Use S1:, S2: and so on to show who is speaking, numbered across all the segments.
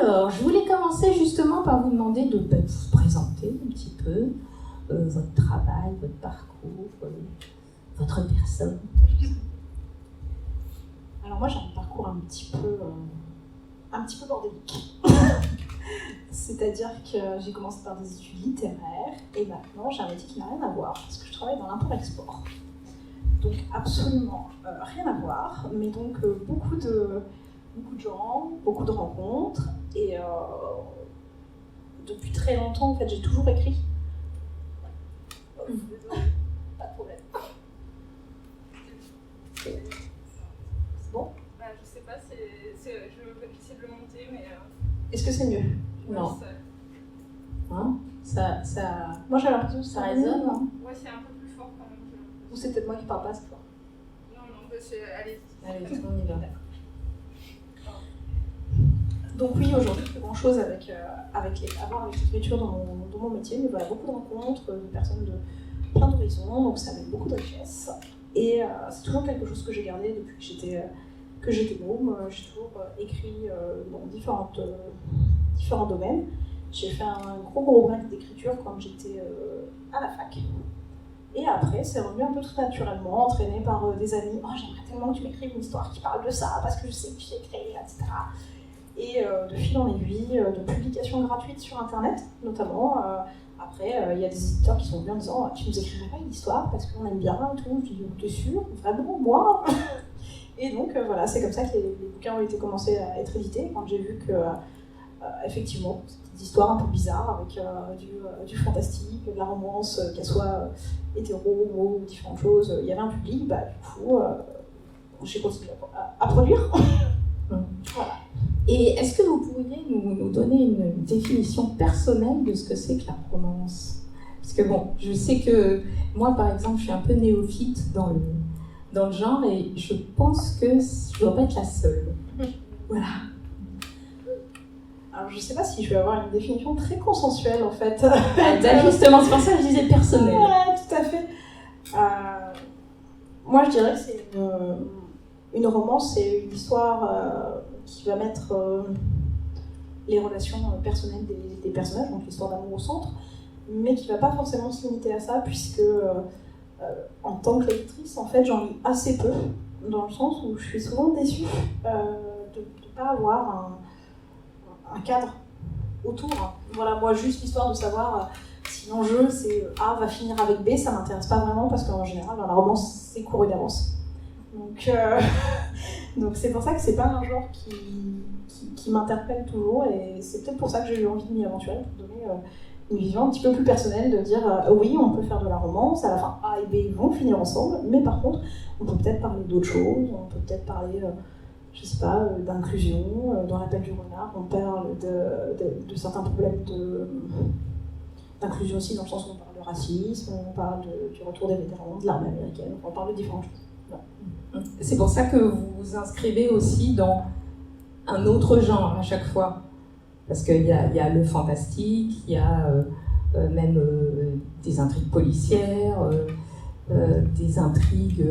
S1: Alors, je voulais commencer justement par vous demander de vous présenter un petit peu votre travail, votre parcours, votre personne.
S2: Alors moi j'ai un parcours un petit peu bordélique. C'est-à-dire que j'ai commencé par des études littéraires et maintenant j'ai un métier qui n'a rien à voir parce que je travaille dans l'import-export. Donc absolument rien à voir, mais donc beaucoup de gens, beaucoup de rencontres et depuis très longtemps en fait j'ai toujours écrit. Pas de problème. C'est bon?
S3: Je sais pas, je vais essayer de le monter, mais...
S2: Est-ce que c'est mieux?
S1: Non. Hein ça...
S2: Moi j'ai l'impression que
S1: ça résonne, non?
S3: Ouais, c'est un peu plus fort quand même.
S2: Ou c'est peut-être moi qui parle pas cette fois?
S3: Non, allez-y.
S1: Allez, on y va.
S2: Donc oui, aujourd'hui, plus grand-chose avec l'écriture dans mon métier, mais voilà, beaucoup de rencontres, de personnes de plein d'horizons, donc ça amène beaucoup de richesse. Et c'est toujours quelque chose que j'ai gardé depuis que j'étais môme. J'ai toujours écrit dans différents domaines. J'ai fait un gros break d'écriture quand j'étais à la fac. Et après, c'est revenu un peu tout naturellement, entraîné par des amis. Oh, j'aimerais tellement que tu m'écrives une histoire qui parle de ça, parce que je sais que tu sais écrire, etc. Et de fil en aiguille, de publications gratuites sur Internet, notamment. Après, il y a des éditeurs qui sont venus en disant « Tu nous écrirais pas une histoire parce qu'on aime bien et tout ?» Je dis « T'es sûr? Vraiment, moi ?» Et donc, voilà, c'est comme ça que les bouquins ont été commencés à être édités, quand j'ai vu que, effectivement, des histoires un peu bizarres, avec du fantastique, de la romance, qu'elle soit hétéro, homo, ou différentes choses, il y avait un public, du coup, j'ai continué à produire. Voilà.
S1: Et est-ce que vous pourriez nous donner une définition personnelle de ce que c'est que la romance? Parce que bon, je sais que moi, par exemple, je suis un peu néophyte dans le genre et je pense que je dois pas être la seule. Voilà.
S2: Alors, je sais pas si je vais avoir une définition très consensuelle, en fait.
S1: Justement, c'est pour ça que je disais personnelle.
S2: Ouais, tout à fait. Moi, je dirais que c'est une romance, c'est une histoire qui va mettre les relations personnelles des personnages, donc l'histoire d'amour au centre, mais qui ne va pas forcément se limiter à ça, puisque en tant que lectrice, en fait, j'en lis assez peu, dans le sens où je suis souvent déçue de ne pas avoir un cadre autour. Voilà, moi, juste l'histoire de savoir si l'enjeu c'est A va finir avec B, ça m'intéresse pas vraiment, parce qu'en général, dans la romance, c'est couru d'avance. Donc c'est pour ça que c'est pas un genre qui m'interpelle toujours, et c'est peut-être pour ça que j'ai eu envie de m'y aventurer, pour donner une vision un petit peu plus personnelle, de dire oui, on peut faire de la romance, à la fin A et B vont finir ensemble, mais par contre, on peut peut-être parler d'autres choses, on peut peut-être parler, je sais pas, d'inclusion, dans l'appel du renard, on parle de certains problèmes d'inclusion aussi, dans le sens où on parle de racisme, on parle du retour des vétérans, de l'armée américaine, on parle de différentes choses. Voilà.
S1: C'est pour ça que vous vous inscrivez aussi dans un autre genre à chaque fois. Parce qu'il y a le fantastique, il y a même des intrigues policières, des intrigues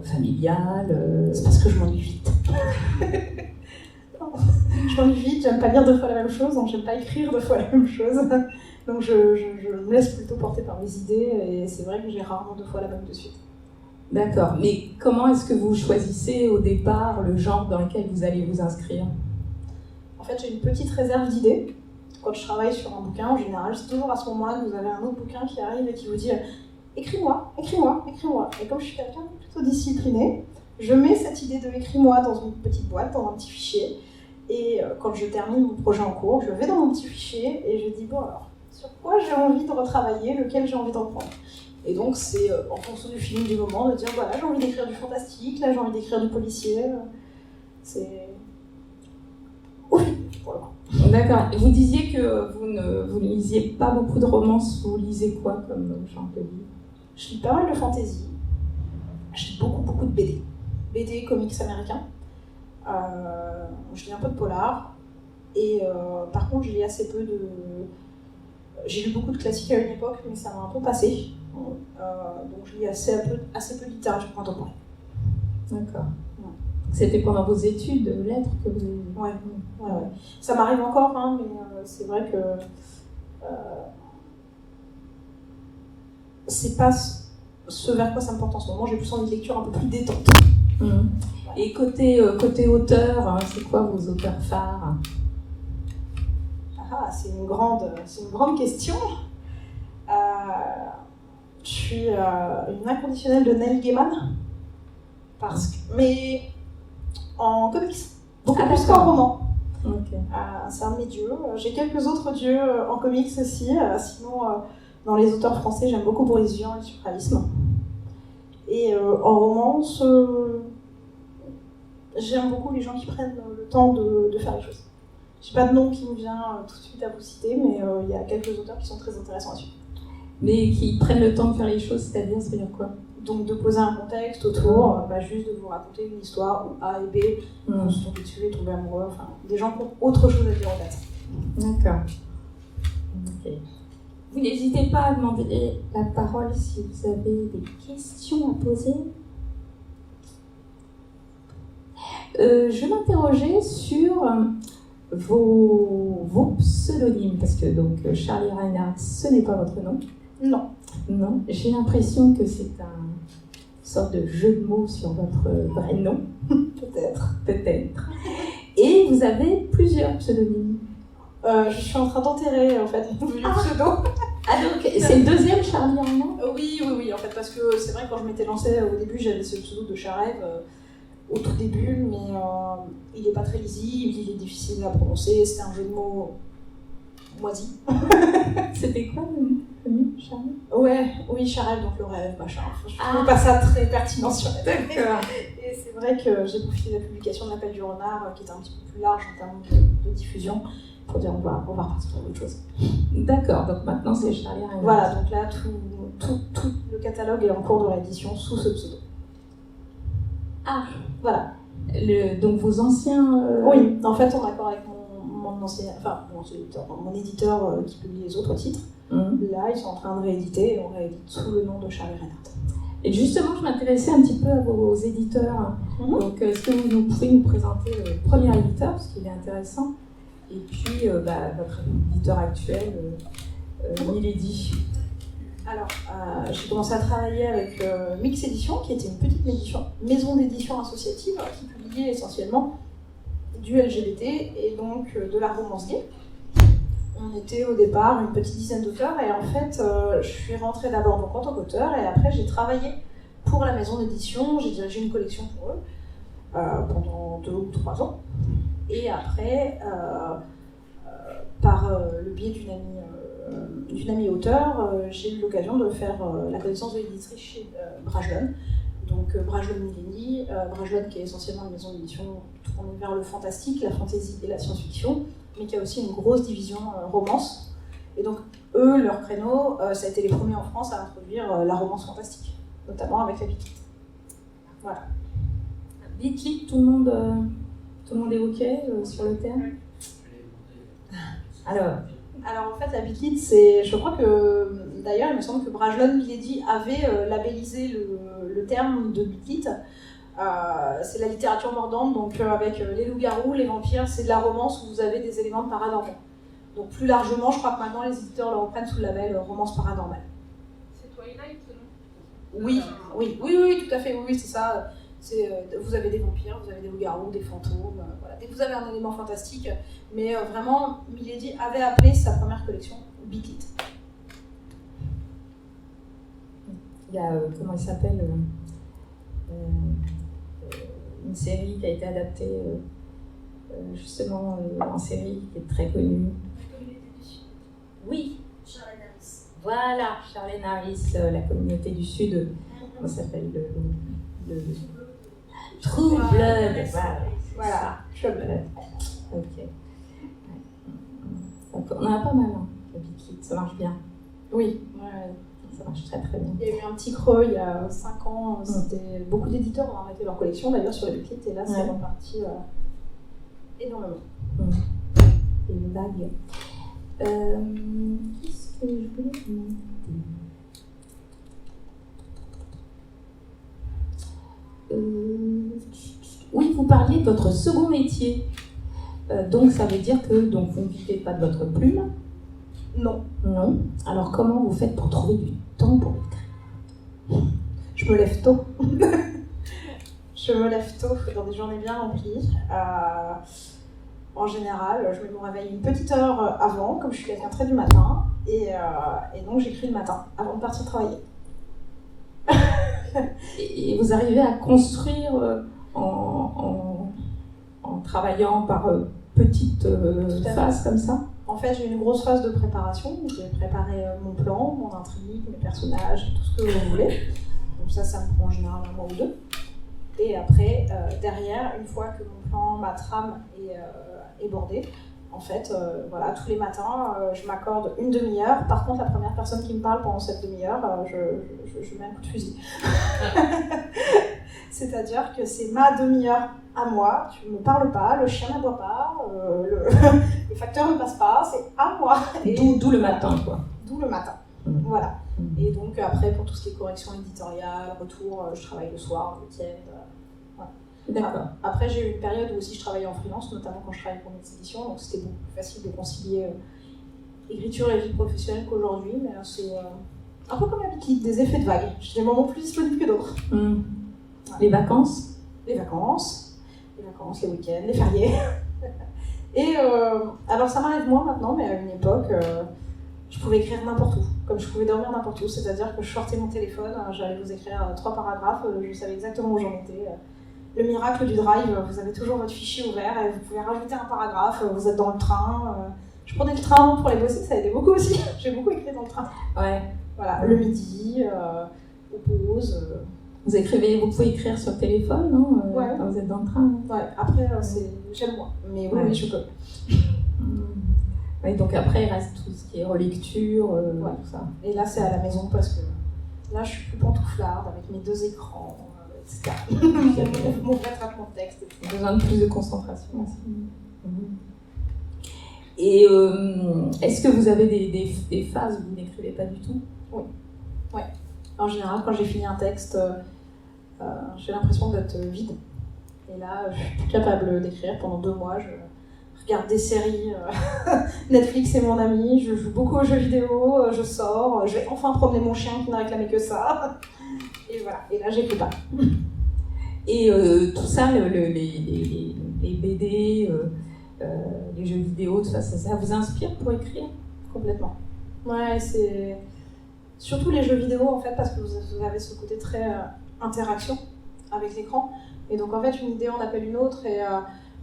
S1: familiales.
S2: C'est parce que je m'ennuie vite. Je m'ennuie vite, j'aime pas lire deux fois la même chose, donc j'aime pas écrire deux fois la même chose. Donc je me laisse plutôt porter par mes idées, et c'est vrai que j'ai rarement deux fois la même de suite.
S1: D'accord, mais comment est-ce que vous choisissez au départ le genre dans lequel vous allez vous inscrire?
S2: En fait, j'ai une petite réserve d'idées. Quand je travaille sur un bouquin, en général, c'est toujours à ce moment-là que vous avez un autre bouquin qui arrive et qui vous dit « Écris-moi, écris-moi, écris-moi ». Et comme je suis quelqu'un de plutôt discipliné, je mets cette idée de « Écris-moi » dans une petite boîte, dans un petit fichier. Et quand je termine mon projet en cours, je vais dans mon petit fichier et je dis « Bon alors, sur quoi j'ai envie de retravailler, lequel j'ai envie de reprendre ?» Et donc, c'est en fonction du film du moment de dire voilà, j'ai envie d'écrire du fantastique, là j'ai envie d'écrire du policier. C'est au film, pour le coup.
S1: D'accord. Vous disiez que vous ne lisiez pas beaucoup de romances, vous lisez quoi comme genre de livre?
S2: Je lis pas mal de fantasy, je lis beaucoup de BD. BD, comics américains. Je lis un peu de polar. Et par contre, je lis assez peu de. J'ai lu beaucoup de classiques à une époque, mais ça m'a un peu passé. Donc je lis assez peu de littérature contemporaine.
S1: D'accord.
S2: Ouais.
S1: C'était pendant vos études de lettres que vous avez...
S2: Ouais. Ça m'arrive encore, hein, mais c'est vrai que c'est pas ce vers quoi ça me porte en ce moment. J'ai plus envie de lecture un peu plus détente.
S1: Et côté auteur, hein, c'est quoi vos auteurs phares?
S2: C'est une grande question. Je suis une inconditionnelle de Neil Gaiman, mais en comics, beaucoup plus qu'en roman.
S1: Okay.
S2: C'est un de mes dieux. J'ai quelques autres dieux en comics aussi. Sinon, dans les auteurs français, j'aime beaucoup Boris Vian et le surréalisme. Et en romance, j'aime beaucoup les gens qui prennent le temps de faire les choses. Je n'ai pas de nom qui me vient tout de suite à vous citer, mais il y a quelques auteurs qui sont très intéressants là-dessus.
S1: Mais qui prennent le temps de faire les choses, c'est-à-dire, ça veut dire quoi?
S2: Donc de poser un contexte autour, juste de vous raconter une histoire où A et B vont se tomber dessus et tomber amoureux, enfin des gens qui ont autre chose à dire en tête.
S1: D'accord. Okay. Vous n'hésitez pas à demander la parole si vous avez des questions à poser. Je m'interrogeais sur vos pseudonymes, parce que donc Charlie Reinhardt, ce n'est pas votre nom. Non. J'ai l'impression que c'est une sorte de jeu de mots sur votre vrai nom. Peut-être. Et vous avez plusieurs pseudonymes.
S2: Je suis en train d'enterrer en fait mon pseudo.
S1: Donc c'est le deuxième Charlie Reinhardt?
S2: Oui, en fait, parce que c'est vrai que quand je m'étais lancée au début, j'avais ce pseudo de Charève au tout début, mais il n'est pas très lisible, il est difficile à prononcer, c'était un jeu de mots moisi.
S1: C'était quoi le nom, Charlie?
S2: Oui, Charève, donc le rêve, machin. Je trouve pas ça très pertinent sur la tête. Et c'est vrai que j'ai profité de la publication de l'Appel du Renard, qui était un petit peu plus large en termes de diffusion, pour dire on va repartir sur autre chose.
S1: D'accord, donc maintenant c'est Charlie Reinhardt.
S2: Voilà, donc là tout le catalogue est en cours de réédition sous ce pseudo. Voilà.
S1: Donc vos anciens...
S2: Oui, en fait en accord avec mon éditeur qui publie les autres titres, là ils sont en train de rééditer et on réédite sous le nom de Charlie Reinhardt.
S1: Et justement, je m'intéressais un petit peu à vos éditeurs. Donc est-ce que vous pouvez nous présenter le premier éditeur, parce qu'il est intéressant, et puis votre éditeur actuel, Milady.
S2: Alors, j'ai commencé à travailler avec Mix Édition, qui était une petite maison d'édition associative qui publiait essentiellement du LGBT et donc de la romance gay. On était au départ une petite dizaine d'auteurs et en fait, je suis rentrée d'abord donc en tant qu'auteur et après j'ai travaillé pour la maison d'édition, j'ai dirigé une collection pour eux pendant 2 ou 3 ans. Et après, par le biais d'une amie auteure, j'ai eu l'occasion de faire la connaissance de l'éditrice chez Brajlon. Donc Brajlon Millenni, Brajlon qui est essentiellement une maison d'édition tournée vers le fantastique, la fantasy et la science-fiction, mais qui a aussi une grosse division romance. Et donc eux, leur créneau, ça a été les premiers en France à introduire la romance fantastique, notamment avec la Beat Lit. Voilà.
S1: Beat Lit, tout le monde est OK sur le terme?
S2: Alors en fait, la Beat Lit, c'est, je crois que d'ailleurs, il me semble que Brajlon Milady avait labellisé le terme de Beat Lit. C'est la littérature mordante, donc avec les loups-garous, les vampires, c'est de la romance où vous avez des éléments de paranormal. Donc plus largement, je crois que maintenant les éditeurs le reprennent sous le label romance paranormale.
S3: C'est Twilight, non?
S2: Oui, tout à fait, oui, c'est ça. Vous avez des vampires, vous avez des loups-garous, des fantômes, voilà. Dès que vous avez un élément fantastique, mais vraiment, Milady avait appelé sa première collection Beat Lit.
S1: Il y a, comment il s'appelle, une série qui a été adaptée justement en série, qui est très connue.
S3: La communauté du Sud.
S1: Oui,
S3: Charlène Harris.
S1: voilà, Charlène Harris, la communauté du Sud, comment ça s'appelle le True Blood, voilà, True Blood. Ok. Donc, on en a pas mal, hein, le Beat Lit, ça marche bien.
S2: Oui,
S1: ça marche très très bien.
S2: il y a eu un petit creux il y a 5 ans, beaucoup d'éditeurs ont arrêté leur collection d'ailleurs sur le Beat Lit, et là c'est reparti énormément.
S1: Et une vague. Qu'est-ce que je voulais demander? Oui, vous parliez de votre second métier. Donc ça veut dire que donc, vous ne vivez pas de votre plume?
S2: Non.
S1: Non. Alors comment vous faites pour trouver du temps pour écrire?
S2: Je me lève tôt. Je me lève tôt dans des journées bien remplies. En général, je mets mon réveil une petite heure avant, comme je suis quelqu'un très du matin, et donc j'écris le matin, avant de partir travailler.
S1: Et vous arrivez à construire en travaillant par petites phases comme ça?
S2: En fait, j'ai une grosse phase de préparation. J'ai préparé mon plan, mon intrigue, mes personnages, tout ce que vous voulez. Donc ça me prend en général un mois ou deux. Et après, derrière, une fois que mon plan, ma trame est bordée, en fait, voilà, tous les matins, je m'accorde une demi-heure. Par contre, la première personne qui me parle pendant cette demi-heure, je mets un coup de fusil. C'est-à-dire que c'est ma demi-heure à moi, tu ne me parles pas, le chien n'aboie pas, le facteur ne passe pas, c'est à moi.
S1: D'où le matin, quoi.
S2: D'où le matin, voilà. Et donc après, pour tout ce qui est correction éditoriale, retour, je travaille le soir, le week-end. Voilà.
S1: D'accord.
S2: Après, j'ai eu une période où aussi je travaillais en freelance, notamment quand je travaillais pour mes éditions, donc c'était beaucoup plus facile de concilier écriture et vie professionnelle qu'aujourd'hui, mais c'est un peu comme la liquide, des effets de vague. J'ai des moments plus disponibles que d'autres.
S1: Voilà. Les vacances?
S2: Les vacances, les week-ends, les fériés. Et alors ça m'arrive moins maintenant, mais à une époque, je pouvais écrire n'importe où, comme je pouvais dormir n'importe où, c'est-à-dire que je sortais mon téléphone, j'allais vous écrire 3 paragraphes, je savais exactement où j'en étais. Le miracle du drive, vous avez toujours votre fichier ouvert et vous pouvez rajouter un paragraphe, vous êtes dans le train. Je prenais le train pour les bosser, ça aidait beaucoup aussi. J'ai beaucoup écrit dans le train.
S1: Ouais.
S2: Voilà, le midi, aux pauses.
S1: Vous pouvez écrire sur le téléphone, non
S2: Ouais.
S1: Quand vous êtes dans le train?
S2: Ouais, après, j'aime moins, mais oui,
S1: Ouais.
S2: oui, je peux.
S1: Oui, donc après, il reste tout ce qui est relecture,
S2: Ouais.
S1: tout ça.
S2: Et là, c'est à la maison parce que là, je suis plus pantouflarde avec mes 2 écrans, etc. mon vrai traitement de texte, etc.
S1: Besoin de plus de concentration aussi. Et est-ce que vous avez des phases où vous n'écrivez pas du tout?
S2: Oui. En général, quand j'ai fini un texte, j'ai l'impression d'être vide. Et là, je suis plus capable d'écrire. Pendant 2 mois, je regarde des séries. Netflix est mon ami. Je joue beaucoup aux jeux vidéo. Je sors. Je vais enfin promener mon chien qui n'a réclamé que ça. Et voilà. Et là, j'écris pas.
S1: Et tout ça, les BD, les jeux vidéo, tout ça, ça vous inspire pour écrire?
S2: Complètement. Ouais, c'est surtout les jeux vidéo en fait, parce que vous avez ce côté très interaction avec l'écran. Et donc en fait, une idée en appelle une autre et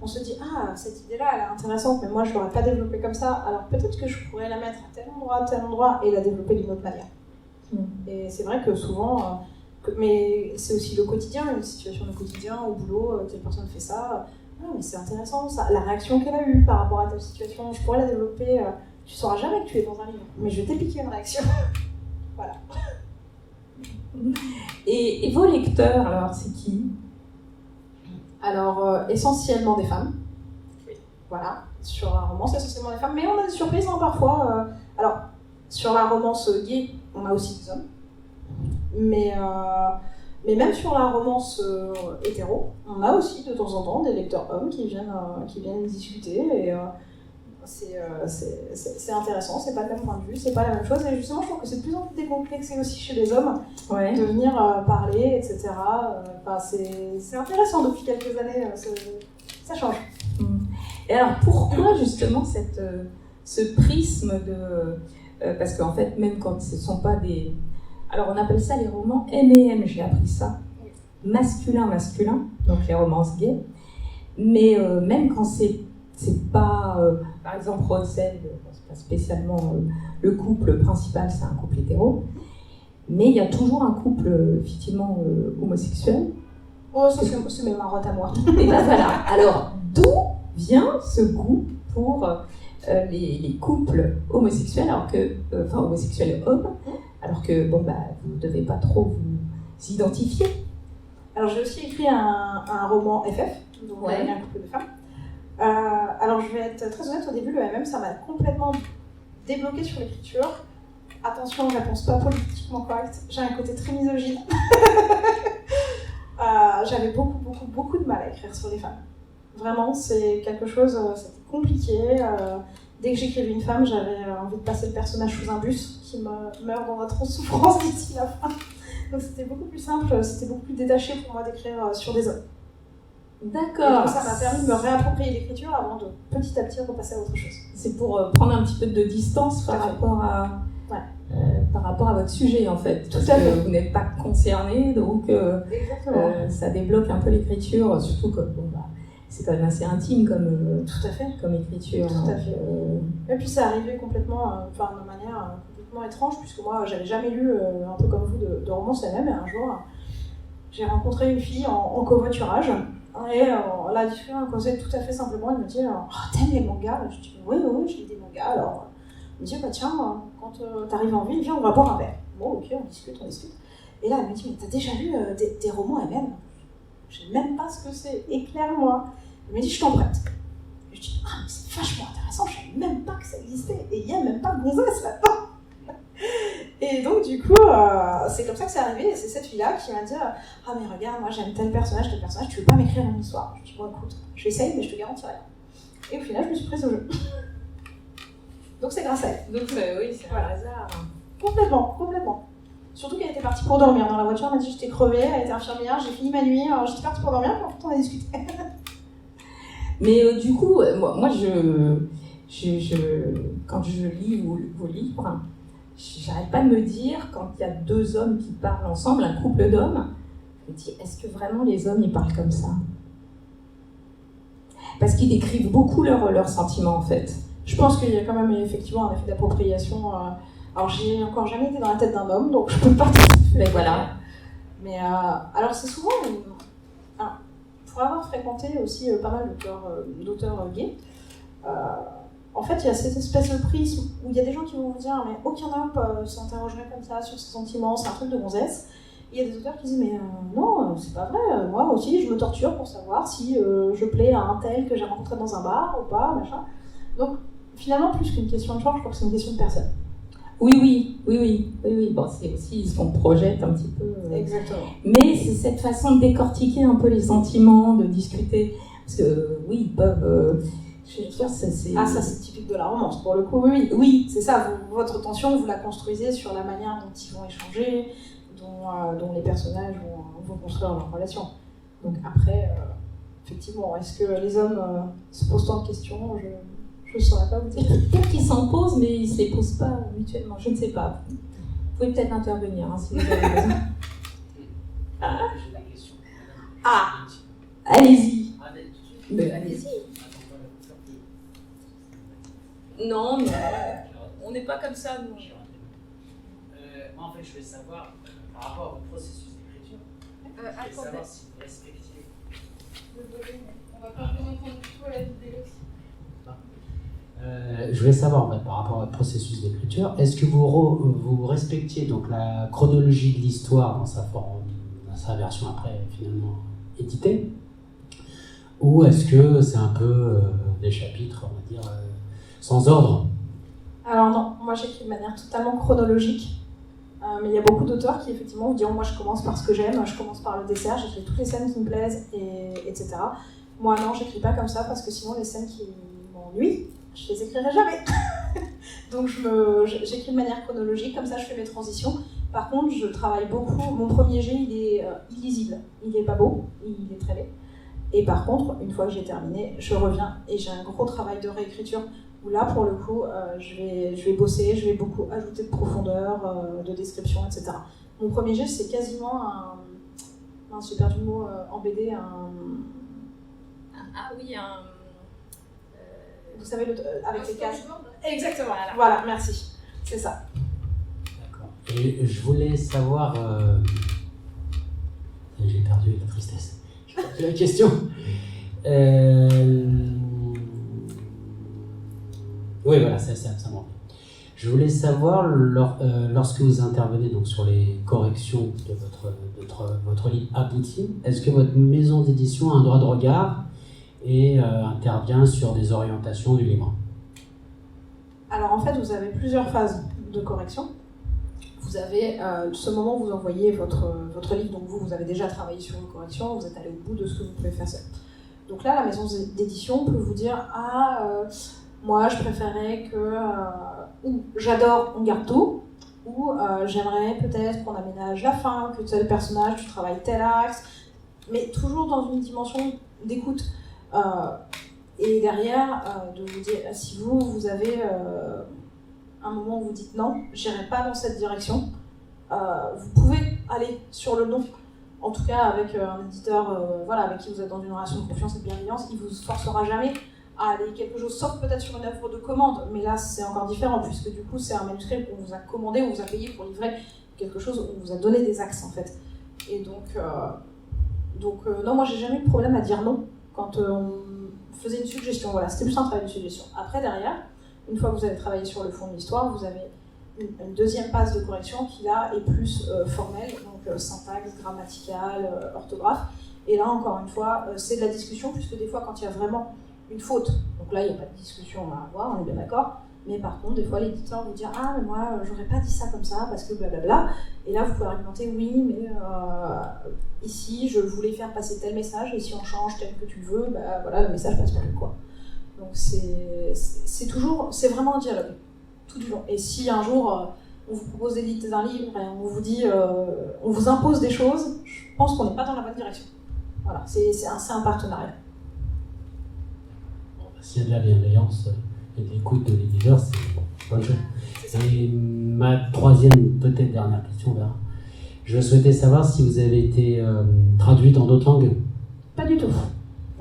S2: on se dit ah, cette idée-là, elle est intéressante, mais moi je l'aurais pas développée comme ça. Alors peut-être que je pourrais la mettre à tel endroit, et la développer d'une autre manière. Et c'est vrai que souvent, mais c'est aussi le quotidien, une situation de quotidien au boulot, telle personne fait ça. Ah, mais c'est intéressant ça. La réaction qu'elle a eue par rapport à telle situation, je pourrais la développer. Tu sauras jamais que tu es dans un livre, mais je vais t'épiquer une réaction. Voilà.
S1: Et vos lecteurs, alors, c'est qui?
S2: Alors, essentiellement des femmes.
S3: Oui.
S2: Voilà. Sur la romance, essentiellement des femmes. Mais on a des surprises hein, parfois. Alors, sur la romance gay, on a aussi des hommes. Mais même sur la romance hétéro, on a aussi de temps en temps des lecteurs hommes qui viennent discuter. Et c'est intéressant, c'est pas le même point de vue, c'est pas la même chose. Et justement, je trouve que c'est de plus en plus décomplexé aussi chez les hommes
S1: Ouais.
S2: de venir parler, etc. C'est intéressant depuis quelques années, ça change.
S1: Et alors, pourquoi justement ce prisme de... parce qu'en fait, même quand ce ne sont pas des... Alors, on appelle ça les romans M&M, j'ai appris ça. Masculin, donc les romances gays. Mais même quand c'est pas... par exemple, Rosen, c'est pas spécialement le couple principal, c'est un couple hétéro. Mais il y a toujours un couple, effectivement, homosexuel.
S2: Oh, ça, c'est mes marottes à moi.
S1: Et ben voilà. Alors, d'où vient ce goût pour les couples homosexuels, alors que, enfin homosexuels hommes, alors que bon bah vous ne devez pas trop vous identifier.
S2: Alors j'ai aussi écrit un roman FF, donc
S1: Ouais.
S2: avec un couple de femmes. Alors je vais être très honnête, au début le MM ça m'a complètement débloqué sur l'écriture. Attention, réponse pas politiquement correcte, j'ai un côté très misogyne. j'avais beaucoup de mal à écrire sur les femmes. Vraiment, c'est quelque chose, c'était compliqué. Dès que j'écrivais une femme, j'avais envie de passer le personnage sous un bus qui meurt dans d'atroces souffrances d'ici la fin. Donc c'était beaucoup plus simple, c'était beaucoup plus détaché pour moi d'écrire sur des hommes.
S1: D'accord.
S2: Donc ça m'a permis de me réapproprier l'écriture avant de petit à petit repasser à autre chose.
S1: C'est pour prendre un petit peu de distance par rapport à votre sujet en fait.
S2: Tout
S1: Parce
S2: à fait.
S1: que vous n'êtes pas concerné, donc ça débloque un peu l'écriture, surtout que c'est quand même assez intime
S2: tout à fait.
S1: comme écriture.
S2: Tout à fait. Et puis c'est arrivé complètement, de manière complètement étrange, puisque moi j'avais jamais lu, un peu comme vous, de romance elle-même, et un jour j'ai rencontré une fille en covoiturage, et elle a discuté un conseil tout à fait simplement, elle me dit t'aimes les mangas? Je dis oui, je lis des mangas, alors elle me dit tiens, quand t'arrives en ville, viens on va boire un verre. Bon ok, on discute. Et là elle me dit mais t'as déjà lu des romans MM? Je sais même pas ce que c'est, éclaire-moi. Elle me dit je t'en prête. Et je dis mais c'est vachement intéressant, je savais même pas que ça existait, et il n'y a même pas de gonzesse là-dedans. Et donc du coup, c'est comme ça que c'est arrivé, et c'est cette fille-là qui m'a dit mais regarde, moi j'aime tel personnage, tu veux pas m'écrire une histoire? Je dis bon écoute, j'essaye mais je te garantis rien. Et au final je me suis prise au jeu. Donc c'est grâce à elle.
S1: Donc oui, c'est un hasard.
S2: Complètement. Surtout qu'elle était partie pour dormir dans la voiture, elle m'a dit j'étais crevée, elle était infirmière, j'ai fini ma nuit, j'étais partie pour dormir, puis en fait on a discuté.
S1: Mais du coup, moi quand je lis vos livres, j'arrête pas de me dire, quand il y a deux hommes qui parlent ensemble, un couple d'hommes, je me dis, est-ce que vraiment les hommes, ils parlent comme ça? Parce qu'ils décrivent beaucoup leurs sentiments, en fait.
S2: Je pense qu'il y a quand même effectivement un effet d'appropriation. Alors, j'ai encore jamais été dans la tête d'un homme, donc je peux pas tout à fait.
S1: Mais voilà.
S2: Mais alors, c'est souvent... pour avoir fréquenté aussi pas mal d'auteurs gays, en fait, il y a cette espèce de prisme où il y a des gens qui vont vous dire mais aucun homme s'interrogerait comme ça sur ses sentiments, c'est un truc de gonzesse. Et il y a des auteurs qui disent mais non, c'est pas vrai, moi aussi je me torture pour savoir si je plais à un tel que j'ai rencontré dans un bar ou pas, machin. Donc finalement, plus qu'une question de genre, je crois que c'est une question de personne.
S1: Oui. Bon, c'est aussi, on projette un petit peu.
S2: Exactement.
S1: Mais c'est cette façon de décortiquer un peu les sentiments, de discuter. Parce que oui, ils peuvent. Je veux dire, ça
S2: c'est typique de la romance, pour le coup, oui.
S1: Oui.
S2: C'est ça, votre tension, vous la construisez sur la manière dont ils vont échanger, dont les personnages vont construire leur relation. Donc après, effectivement, est-ce que les hommes se posent tant de questions? Je ne saurais pas vous dire.
S1: Peut-être qu'ils s'en posent, mais ils ne se les posent pas mutuellement. Je ne sais pas. Vous pouvez peut-être intervenir si vous avez besoin.
S4: J'ai des questions.
S1: Allez-y.
S4: Mais
S1: allez-y. Non, mais on n'est pas comme ça, nous.
S4: Moi, en fait, je voulais savoir, par rapport à votre processus d'écriture, je voulais savoir si vous respectiez.
S3: On va pas vous entendre du tout à la vidéo.
S4: Je voulais savoir, en fait, par rapport à votre processus d'écriture, est-ce que vous respectiez donc la chronologie de l'histoire dans sa version après finalement éditée, ou est-ce que c'est un peu des chapitres, on va dire, sans ordre?
S2: Alors non, moi j'écris de manière totalement chronologique, mais il y a beaucoup d'auteurs qui effectivement vous diront moi je commence par ce que j'aime, je commence par le dessert, j'écris toutes les scènes qui me plaisent, etc. Moi non, j'écris pas comme ça parce que sinon les scènes qui m'ennuient, je les écrirai jamais. Donc j'écris de manière chronologique, comme ça je fais mes transitions. Par contre, je travaille beaucoup. Mon premier jet, il est illisible. Il est pas beau, il est très laid. Et par contre, une fois que j'ai terminé, je reviens et j'ai un gros travail de réécriture où là, pour le coup, je vais bosser, je vais beaucoup ajouter de profondeur, de description, etc. Mon premier jet, c'est quasiment j'ai perdu le mot en BD, vous savez, avec les cases. Exactement. Voilà, merci. C'est ça.
S4: D'accord. Et je voulais savoir... J'ai perdu la tristesse. J'ai perdu la question. Oui, voilà, ça m'en fait. Je voulais savoir, lorsque vous intervenez donc, sur les corrections de votre livre abouti, est-ce que votre maison d'édition a un droit de regard et intervient sur des orientations du livre?
S2: Alors en fait, vous avez plusieurs phases de correction. vous avez ce moment où vous envoyez votre livre, donc vous avez déjà travaillé sur une correction, vous êtes allé au bout de ce que vous pouvez faire seul. Donc là, la maison d'édition peut vous dire moi je préférais que ou j'adore on garde tout, ou j'aimerais peut-être qu'on aménage la fin, que tel personnage tu travailles tel axe, mais toujours dans une dimension d'écoute. Et derrière, de vous dire si vous avez un moment où vous dites non, j'irai pas dans cette direction, vous pouvez aller sur le non. En tout cas, avec un éditeur avec qui vous êtes dans une relation de confiance et de bienveillance, il ne vous forcera jamais à aller quelque chose, sauf peut-être sur une œuvre de commande. Mais là, c'est encore différent, puisque du coup, c'est un manuscrit qu'on vous a commandé, on vous a payé pour livrer quelque chose, on vous a donné des axes, en fait. Et donc non, moi, j'ai jamais eu de problème à dire non quand on faisait une suggestion. Voilà, c'était plus un travail de suggestion. Après, derrière, une fois que vous avez travaillé sur le fond de l'histoire, vous avez une deuxième passe de correction qui là est plus formelle, donc syntaxe, grammaticale, orthographe. Et là, encore une fois, c'est de la discussion, puisque des fois, quand il y a vraiment une faute, donc là, il n'y a pas de discussion à avoir, on est bien d'accord, mais par contre, des fois, l'éditeur vous dit « Ah, mais moi, j'aurais pas dit ça comme ça, parce que blablabla », et là, vous pouvez argumenter « Oui, mais ici, je voulais faire passer tel message, et si on change tel que tu veux, bah voilà, le message passe plus, quoi. » Donc c'est toujours, c'est vraiment un dialogue, tout du long. Et si un jour, on vous propose d'éditer un livre, et on vous dit, on vous impose des choses, je pense qu'on n'est pas dans la bonne direction. Voilà, c'est un partenariat.
S4: S'il y a de la bienveillance et de l'écoute de l'éditeur, c'est bonne chose. Et ma troisième, peut-être dernière question, Vera. Je souhaitais savoir si vous avez été traduite en d'autres langues.
S2: Pas du tout.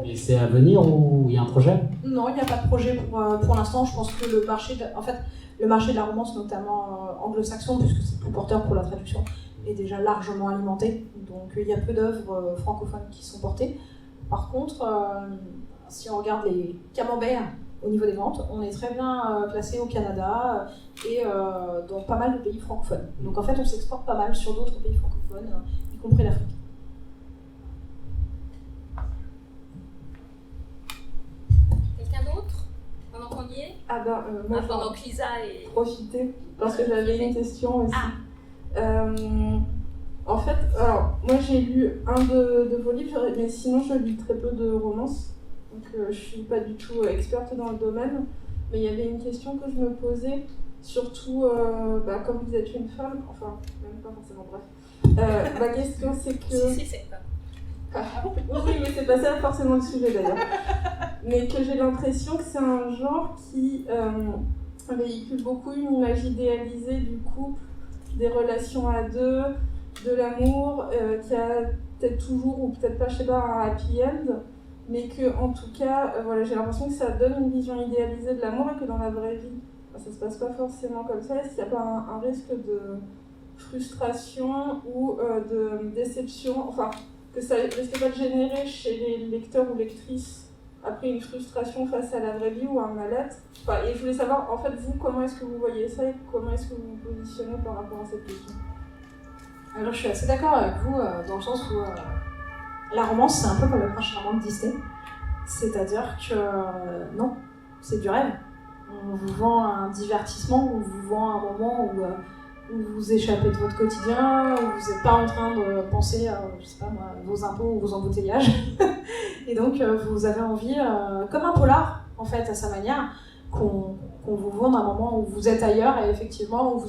S4: Et c'est à venir ou il y a un projet?
S2: Non, il n'y a pas de projet pour l'instant. Je pense que le marché de la romance, notamment anglo-saxon, puisque c'est plus porteur pour la traduction, est déjà largement alimenté. Donc il y a peu d'œuvres francophones qui sont portées. Par contre, si on regarde les camemberts au niveau des ventes, on est très bien placé au Canada et dans pas mal de pays francophones. Donc en fait, on s'exporte pas mal sur d'autres pays francophones, y compris l'Afrique.
S3: Quelqu'un d'autre pendant qu'on y est?
S5: Moi,
S3: pendant que Lisa est...
S5: profiter parce que j'avais une question aussi. En fait, alors moi j'ai lu un de vos livres, mais sinon je lis très peu de romances, donc je suis pas du tout experte dans le domaine. Mais il y avait une question que je me posais, surtout comme vous êtes une femme, enfin même pas forcément, bref. Ma question c'est que...
S3: Si, c'est ça.
S5: Oui, mais c'est pas ça forcément le sujet d'ailleurs. Mais que j'ai l'impression que c'est un genre qui véhicule beaucoup une image idéalisée du couple, des relations à deux, de l'amour, qui a peut-être toujours, ou peut-être pas, je sais pas, un happy end, mais que en tout cas, j'ai l'impression que ça donne une vision idéalisée de l'amour et que dans la vraie vie, ça se passe pas forcément comme ça. Est-ce qu'il n'y a pas un risque de frustration ou de déception, enfin, que ça risque pas de générer chez les lecteurs ou lectrices après une frustration face à la vraie vie ou un mal-être. Et je voulais savoir, en fait, vous, comment est-ce que vous voyez ça et comment est-ce que vous vous positionnez par rapport à cette question?
S2: Alors je suis assez d'accord avec vous dans le sens où la romance c'est un peu comme le prince charmant de Disney, c'est-à-dire que non, c'est du rêve. On vous vend un divertissement, on vous vend un moment où vous échappez de votre quotidien, où vous n'êtes pas en train de penser à vos impôts ou vos embouteillages. Et donc vous avez envie, comme un polar en fait à sa manière, qu'on vous vende un moment où vous êtes ailleurs et effectivement où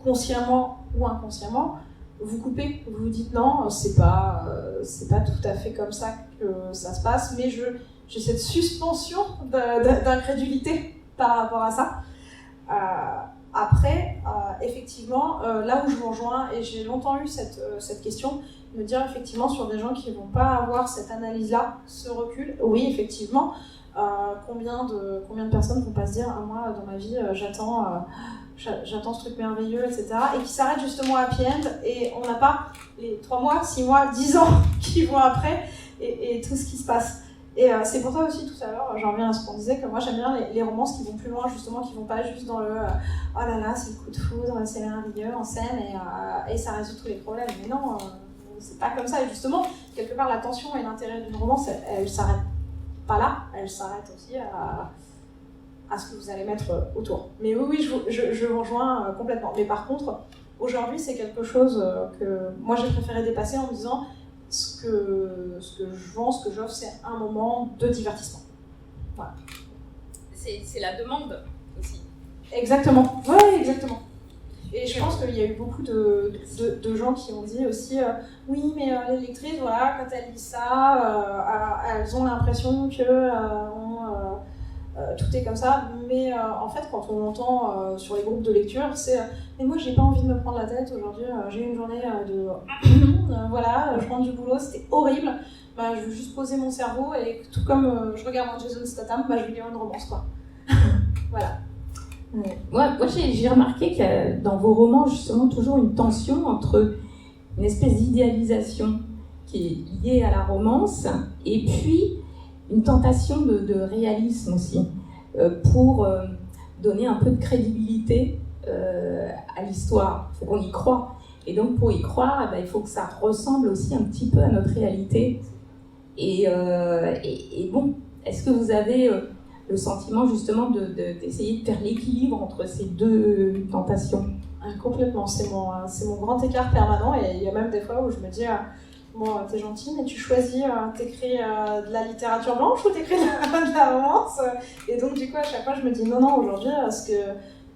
S2: consciemment ou inconsciemment, vous coupez, vous vous dites non, c'est pas tout à fait comme ça que ça se passe, mais j'ai cette suspension d'incrédulité par rapport à ça. Après, effectivement, là où je vous rejoins, et j'ai longtemps eu cette question, me dire effectivement sur des gens qui vont pas avoir cette analyse-là, ce recul, oui, effectivement, combien de personnes vont pas se dire ah, moi, dans ma vie, j'attends ce truc merveilleux, etc. Et qui s'arrête justement à happy end, et on n'a pas les 3 mois, 6 mois, 10 ans qui vont après, et tout ce qui se passe. Et c'est pour ça aussi, tout à l'heure, j'en reviens à ce qu'on disait, que moi j'aime bien les romances qui vont plus loin, justement, qui vont pas juste dans le oh là là, c'est le coup de foudre, c'est merveilleux, en scène, et ça résout tous les problèmes. Mais non, c'est pas comme ça. Et justement, quelque part, la tension et l'intérêt d'une romance, elle s'arrête pas là, elle s'arrête aussi à ce que vous allez mettre autour. Mais oui, je vous rejoins complètement. Mais par contre, Aujourd'hui, c'est quelque chose que moi j'ai préféré dépasser en me disant ce que je vends, ce que j'offre, c'est un moment de divertissement. Voilà.
S3: C'est la demande aussi.
S2: Exactement, ouais, exactement. Et je pense qu'il y a eu beaucoup de gens qui ont dit aussi oui, mais les lectrices, voilà, quand elles lisent ça, elles ont l'impression que tout est comme ça. Mais en fait, quand on entend sur les groupes de lecture, c'est mais moi, j'ai pas envie de me prendre la tête aujourd'hui, j'ai eu une journée de voilà, je rentre du boulot, c'était horrible. Bah, je veux juste poser mon cerveau et tout comme je regarde un Jason Statham, bah, je vais lire une romance, quoi. Voilà.
S1: Moi j'ai remarqué qu'il y a dans vos romans justement toujours une tension entre une espèce d'idéalisation qui est liée à la romance et puis une tentation de réalisme aussi pour donner un peu de crédibilité à l'histoire. Il faut qu'on y croie. Et donc pour y croire, il faut que ça ressemble aussi un petit peu à notre réalité. Et bon, est-ce que vous avez le sentiment justement d'essayer de faire l'équilibre entre ces deux tentations?
S2: Complètement, c'est mon grand écart permanent et il y a même des fois où je me dis bon, t'es gentil, mais tu choisis, t'écris de la littérature blanche ou t'écris de la romance? Et donc du coup à chaque fois je me dis non, aujourd'hui,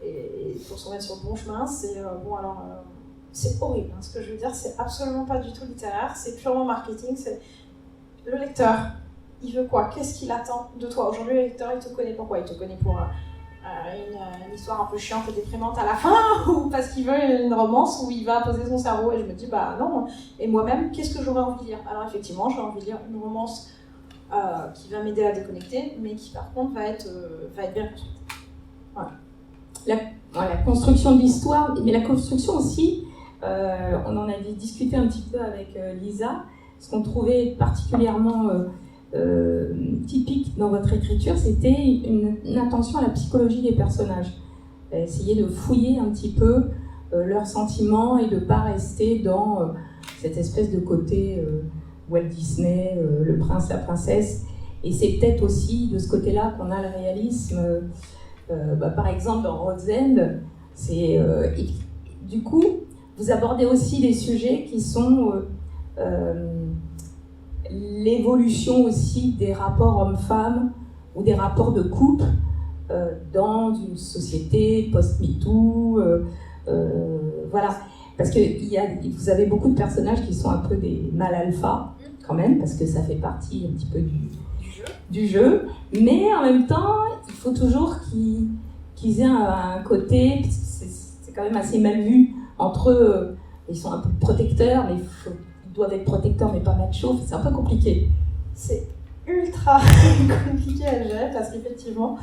S2: et pour se remettre sur le bon chemin, c'est bon alors c'est horrible, hein, ce que je veux dire, c'est absolument pas du tout littéraire, c'est purement marketing, c'est le lecteur. Il veut quoi? Qu'est-ce qu'il attend de toi? Aujourd'hui, le lecteur, il te connaît pourquoi? Il te connaît pour une histoire un peu chiante et déprimante à la fin, ou parce qu'il veut une romance où il va poser son cerveau. Et je me dis, bah non. Et moi-même, qu'est-ce que j'aurais envie de lire? Alors effectivement, j'ai envie de lire une romance qui va m'aider à déconnecter, mais qui par contre va être bien construite. Voilà.
S1: La construction de l'histoire, mais la construction aussi, on en avait discuté un petit peu avec Lisa, ce qu'on trouvait particulièrement typique dans votre écriture, c'était une attention à la psychologie des personnages. Essayer de fouiller un petit peu leurs sentiments et de ne pas rester dans cette espèce de côté Walt Disney, le prince, la princesse. Et c'est peut-être aussi de ce côté-là qu'on a le réalisme. Par exemple, dans Roseanne, du coup, vous abordez aussi des sujets qui sont l'évolution aussi des rapports hommes-femmes ou des rapports de couple dans une société post-MeToo, voilà. Parce que vous avez beaucoup de personnages qui sont un peu des mâles alpha, quand même, parce que ça fait partie un petit peu du jeu. Mais en même temps, il faut toujours qu'ils aient un côté, parce que c'est quand même assez mal vu entre eux. Ils sont un peu protecteurs, mais ils doivent être protecteurs, mais pas machos. C'est un peu compliqué.
S2: C'est ultra compliqué à gérer parce qu'effectivement,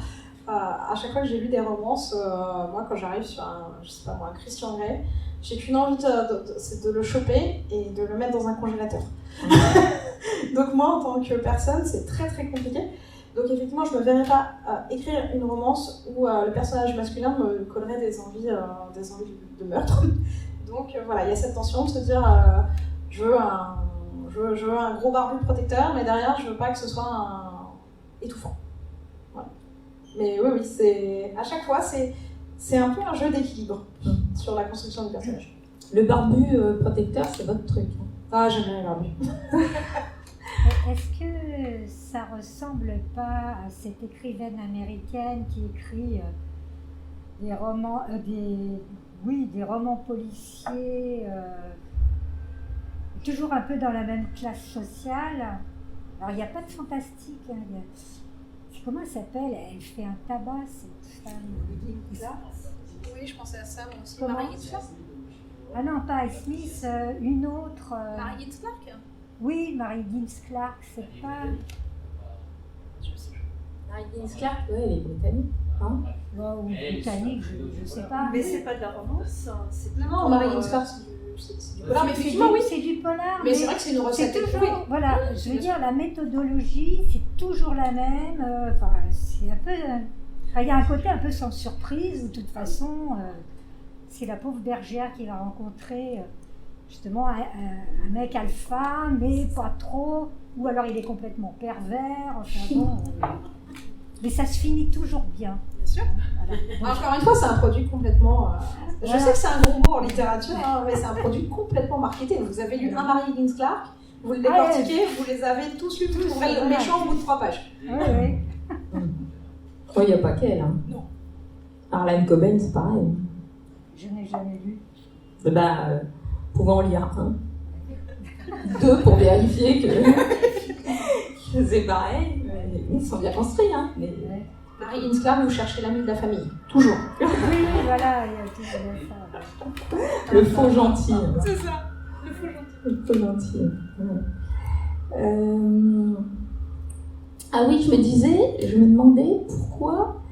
S2: à chaque fois que j'ai lu des romances, moi quand j'arrive sur un Christian Grey, j'ai qu'une envie c'est de le choper et de le mettre dans un congélateur. Donc moi en tant que personne, c'est très très compliqué. Donc effectivement, je ne me verrais pas écrire une romance où le personnage masculin me collerait des envies de meurtre. Donc voilà, il y a cette tension de se dire je veux un gros barbu protecteur, mais derrière je veux pas que ce soit étouffant. Voilà. Mais oui, à chaque fois c'est un peu un jeu d'équilibre sur la construction du personnage.
S1: Le barbu protecteur, c'est votre truc.
S2: Ah, j'aime bien les barbus.
S6: Est-ce que ça ressemble pas à cette écrivaine américaine qui écrit des romans, des romans policiers, toujours un peu dans la même classe sociale? Alors il n'y a pas de fantastique. Hein, comment elle s'appelle? Elle fait un tabac, cette femme.
S3: Oui, je pensais à ça moi aussi.
S6: Comment?
S3: Marie Hitzler.
S6: Ah non, pas Smith, une autre.
S3: Marie Hitzler.
S6: Oui, Marie Hitzler, c'est pas.
S3: Je sais pas.
S1: Marie Hitzler, oui, elle est britannique. Hein,
S6: ou britannique, je sais pas.
S7: Mais c'est pas de la romance, c'est
S2: Non, Marie Hitzler, c'est du polar. Mais effectivement, oui.
S6: C'est du polar.
S2: Mais c'est vrai que c'est une recette.
S6: C'est toujours, voilà, je veux dire, la méthodologie, c'est toujours la même. C'est un peu. Il y a un côté un peu sans surprise, où de toute façon, c'est la pauvre bergère qui va rencontrer justement un mec alpha, mais pas trop, ou alors il est complètement pervers, enfin bon. Mais ça se finit toujours bien.
S2: sûr. Encore une fois, c'est un produit complètement... Je sais que c'est un gros mot en littérature, hein, mais c'est un produit complètement marketé. Vous avez lu un Mary Higgins Clark, vous le décortiquez, vous les avez tous lus, vous trouverez le méchant au bout de 3 pages.
S6: Oui.
S1: Il n'y a pas qu'elle. Hein.
S2: Non.
S1: Arlene Coben, c'est pareil.
S6: Je n'ai jamais lu.
S1: Pouvant en lire un. 2 pour vérifier que c'est pareil. Ils sont bien construits, hein. Mais...
S2: Mary Higgins Clark, vous cherchez l'ami de la famille. Toujours.
S6: Oui, voilà, il y a toujours ça.
S1: Le faux gentil.
S2: C'est ça, le faux gentil.
S1: Le faux gentil. Ouais. Ah oui, je me demandais pourquoi,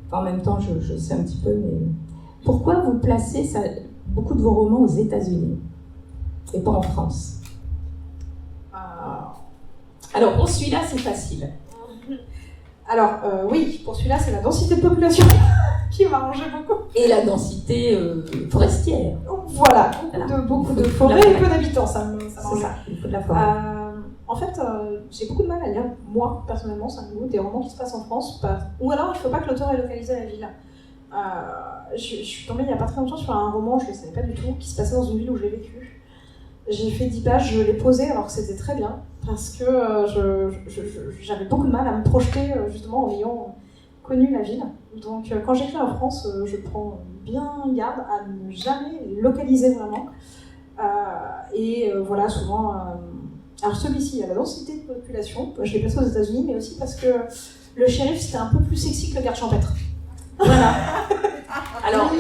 S1: enfin, en même temps je sais un petit peu, mais pourquoi vous placez beaucoup de vos romans aux États-Unis et pas en France? Alors pour celui-là c'est facile.
S2: Alors oui, pour celui-là c'est la densité de population qui m'a arrangé beaucoup.
S1: Et la densité forestière.
S2: Voilà, beaucoup de forêts et peu d'habitants, ça m'arrange.
S1: C'est ça, il faut de la forêt.
S2: En fait, j'ai beaucoup de mal à lire, moi, personnellement, c'est un niveau des romans qui se passent en France, ou alors il ne faut pas que l'auteur ait localisé à la ville. Je suis tombée il n'y a pas très longtemps sur un roman, je ne le savais pas du tout, qui se passait dans une ville où j'ai vécu. J'ai fait 10 pages, je l'ai posé alors que c'était très bien, parce que j'avais beaucoup de mal à me projeter justement en ayant connu la ville. Donc quand j'écris en France, je prends bien garde à ne jamais localiser vraiment. Voilà, souvent... Alors celui-ci, il y a la densité de population, je l'ai placé aux États-Unis, mais aussi parce que le shérif c'était un peu plus sexy que le garde champêtre. Voilà.
S1: Alors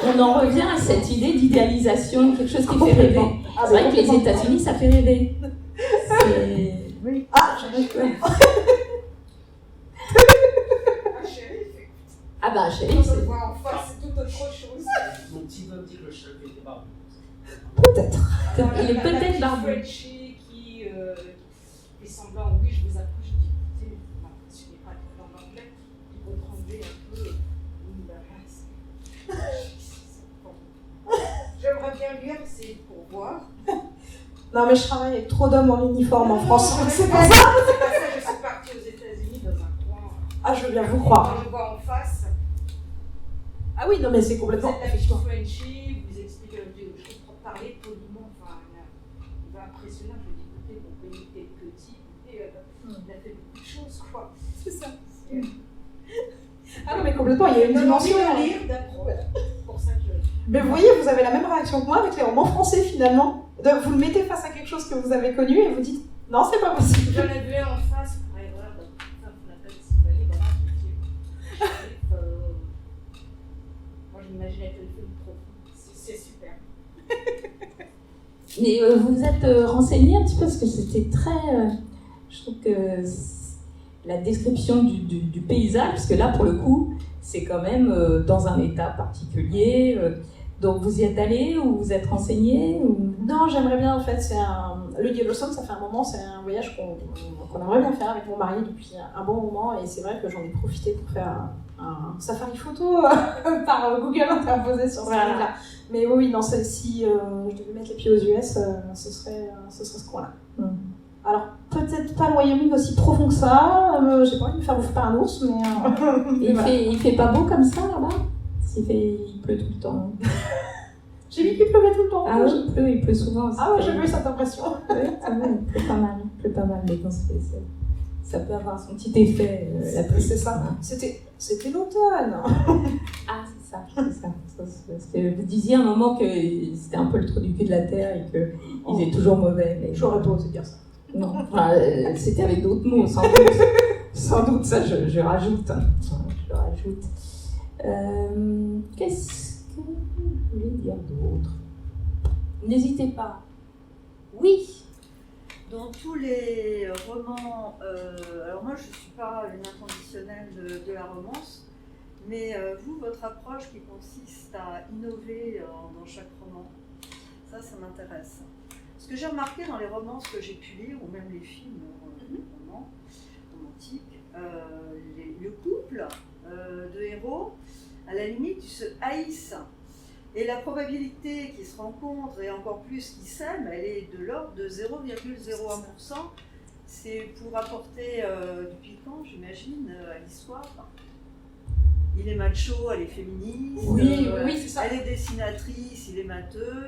S1: on en revient à cette idée d'idéalisation, quelque chose qui fait rêver.
S2: Ah,
S1: c'est vrai que les États-Unis ça fait rêver.
S6: Oui.
S2: Ah, j'arrive.
S1: Ah bah shérif,
S3: On
S1: c'est...
S3: le voit en face, c'est tout autre chose.
S4: Mon petit doigt me dit que le shérif était barbu.
S2: Peut-être.
S1: Il est peut-être barbu.
S3: Frenchie qui fait semblant, oui, je vous approche, je dis écoutez, vous m'impressionnez pas trop dans l'anglais, vous comprendrez un peu la race. J'aimerais bien lire, c'est pour voir.
S2: Non mais je travaille avec trop d'hommes en uniforme en France.
S3: C'est pas ça, je suis partie aux États-Unis dans un coin.
S2: Ah, je veux bien vous croire.
S3: Quand je vois en face,
S2: Ah oui, non mais c'est
S3: vous
S2: complètement...
S3: êtes avec Frenchie, vous expliquez un peu, je comprends parler poliment, enfin, il va impressionnant, je dis écoutez, mon pays est petit, et il a fait beaucoup de choses, quoi.
S2: C'est ça. Ah non mais complètement, il y a une dimension...
S3: de lire, d'apprendre, pour ça que je...
S2: Mais vous voyez, vous avez la même réaction que moi avec les romans français finalement. Vous le mettez face à quelque chose que vous avez connu et vous dites non, c'est pas possible.
S3: J'en ai vu un en face pour erreur, on appelle Sylvain, voilà, je dis, moi je m'imaginais que le film trop. C'est super.
S1: Mais vous êtes renseigné un petit peu parce que c'était très... je trouve que la description du paysage, parce que là pour le coup c'est quand même dans un état particulier, donc vous y êtes allé ou vous êtes renseigné ou...
S2: Non, j'aimerais bien en fait, le Yellowstone, ça fait un moment, c'est un voyage qu'on aimerait bien faire avec mon mari depuis un bon moment et c'est vrai que j'en ai profité pour faire un safari photo par Google interposé sur ce là. Mais oui, dans celle-ci, je devais mettre les pieds aux US, ce serait ce coin-là. Alors, peut-être pas le Wyoming aussi profond que ça, j'ai pas envie de me faire bouffer par un ours, mais...
S1: il fait pas beau comme ça là-bas? Il pleut tout le temps.
S2: J'ai vu qu'il pleuvait tout le temps.
S1: Ah oui, il pleut souvent aussi.
S2: Ah ouais, j'ai eu cette impression.
S1: Oui, c'est vrai, il pleut pas mal, mais quand ça peut avoir son petit effet, la pluie.
S2: C'est ça. C'était l'automne.
S1: Ah, c'est ça. Parce que vous disiez à un moment que c'était un peu le trou du cul de la terre et qu'il est toujours mauvais. Mais...
S2: J'aurais pas osé dire ça.
S1: Non, enfin, c'était avec d'autres mots, sans doute. Sans doute, ça, je rajoute. Qu'est-ce que je voulais dire d'autre? N'hésitez pas. Oui.
S7: Dans tous les romans, alors moi je ne suis pas une inconditionnelle de la romance, mais vous, votre approche qui consiste à innover dans chaque roman, ça m'intéresse. Ce que j'ai remarqué dans les romances que j'ai pu lire, ou même les films romans romantiques, le couple de héros, à la limite, ils se haïssent. Et la probabilité qu'ils se rencontrent, et encore plus qu'ils s'aiment, elle est de l'ordre de 0,01%. C'est pour apporter du piquant, j'imagine, à l'histoire. il est macho, elle est féministe.
S2: Oui, c'est ça.
S7: Elle est dessinatrice, il est matheux.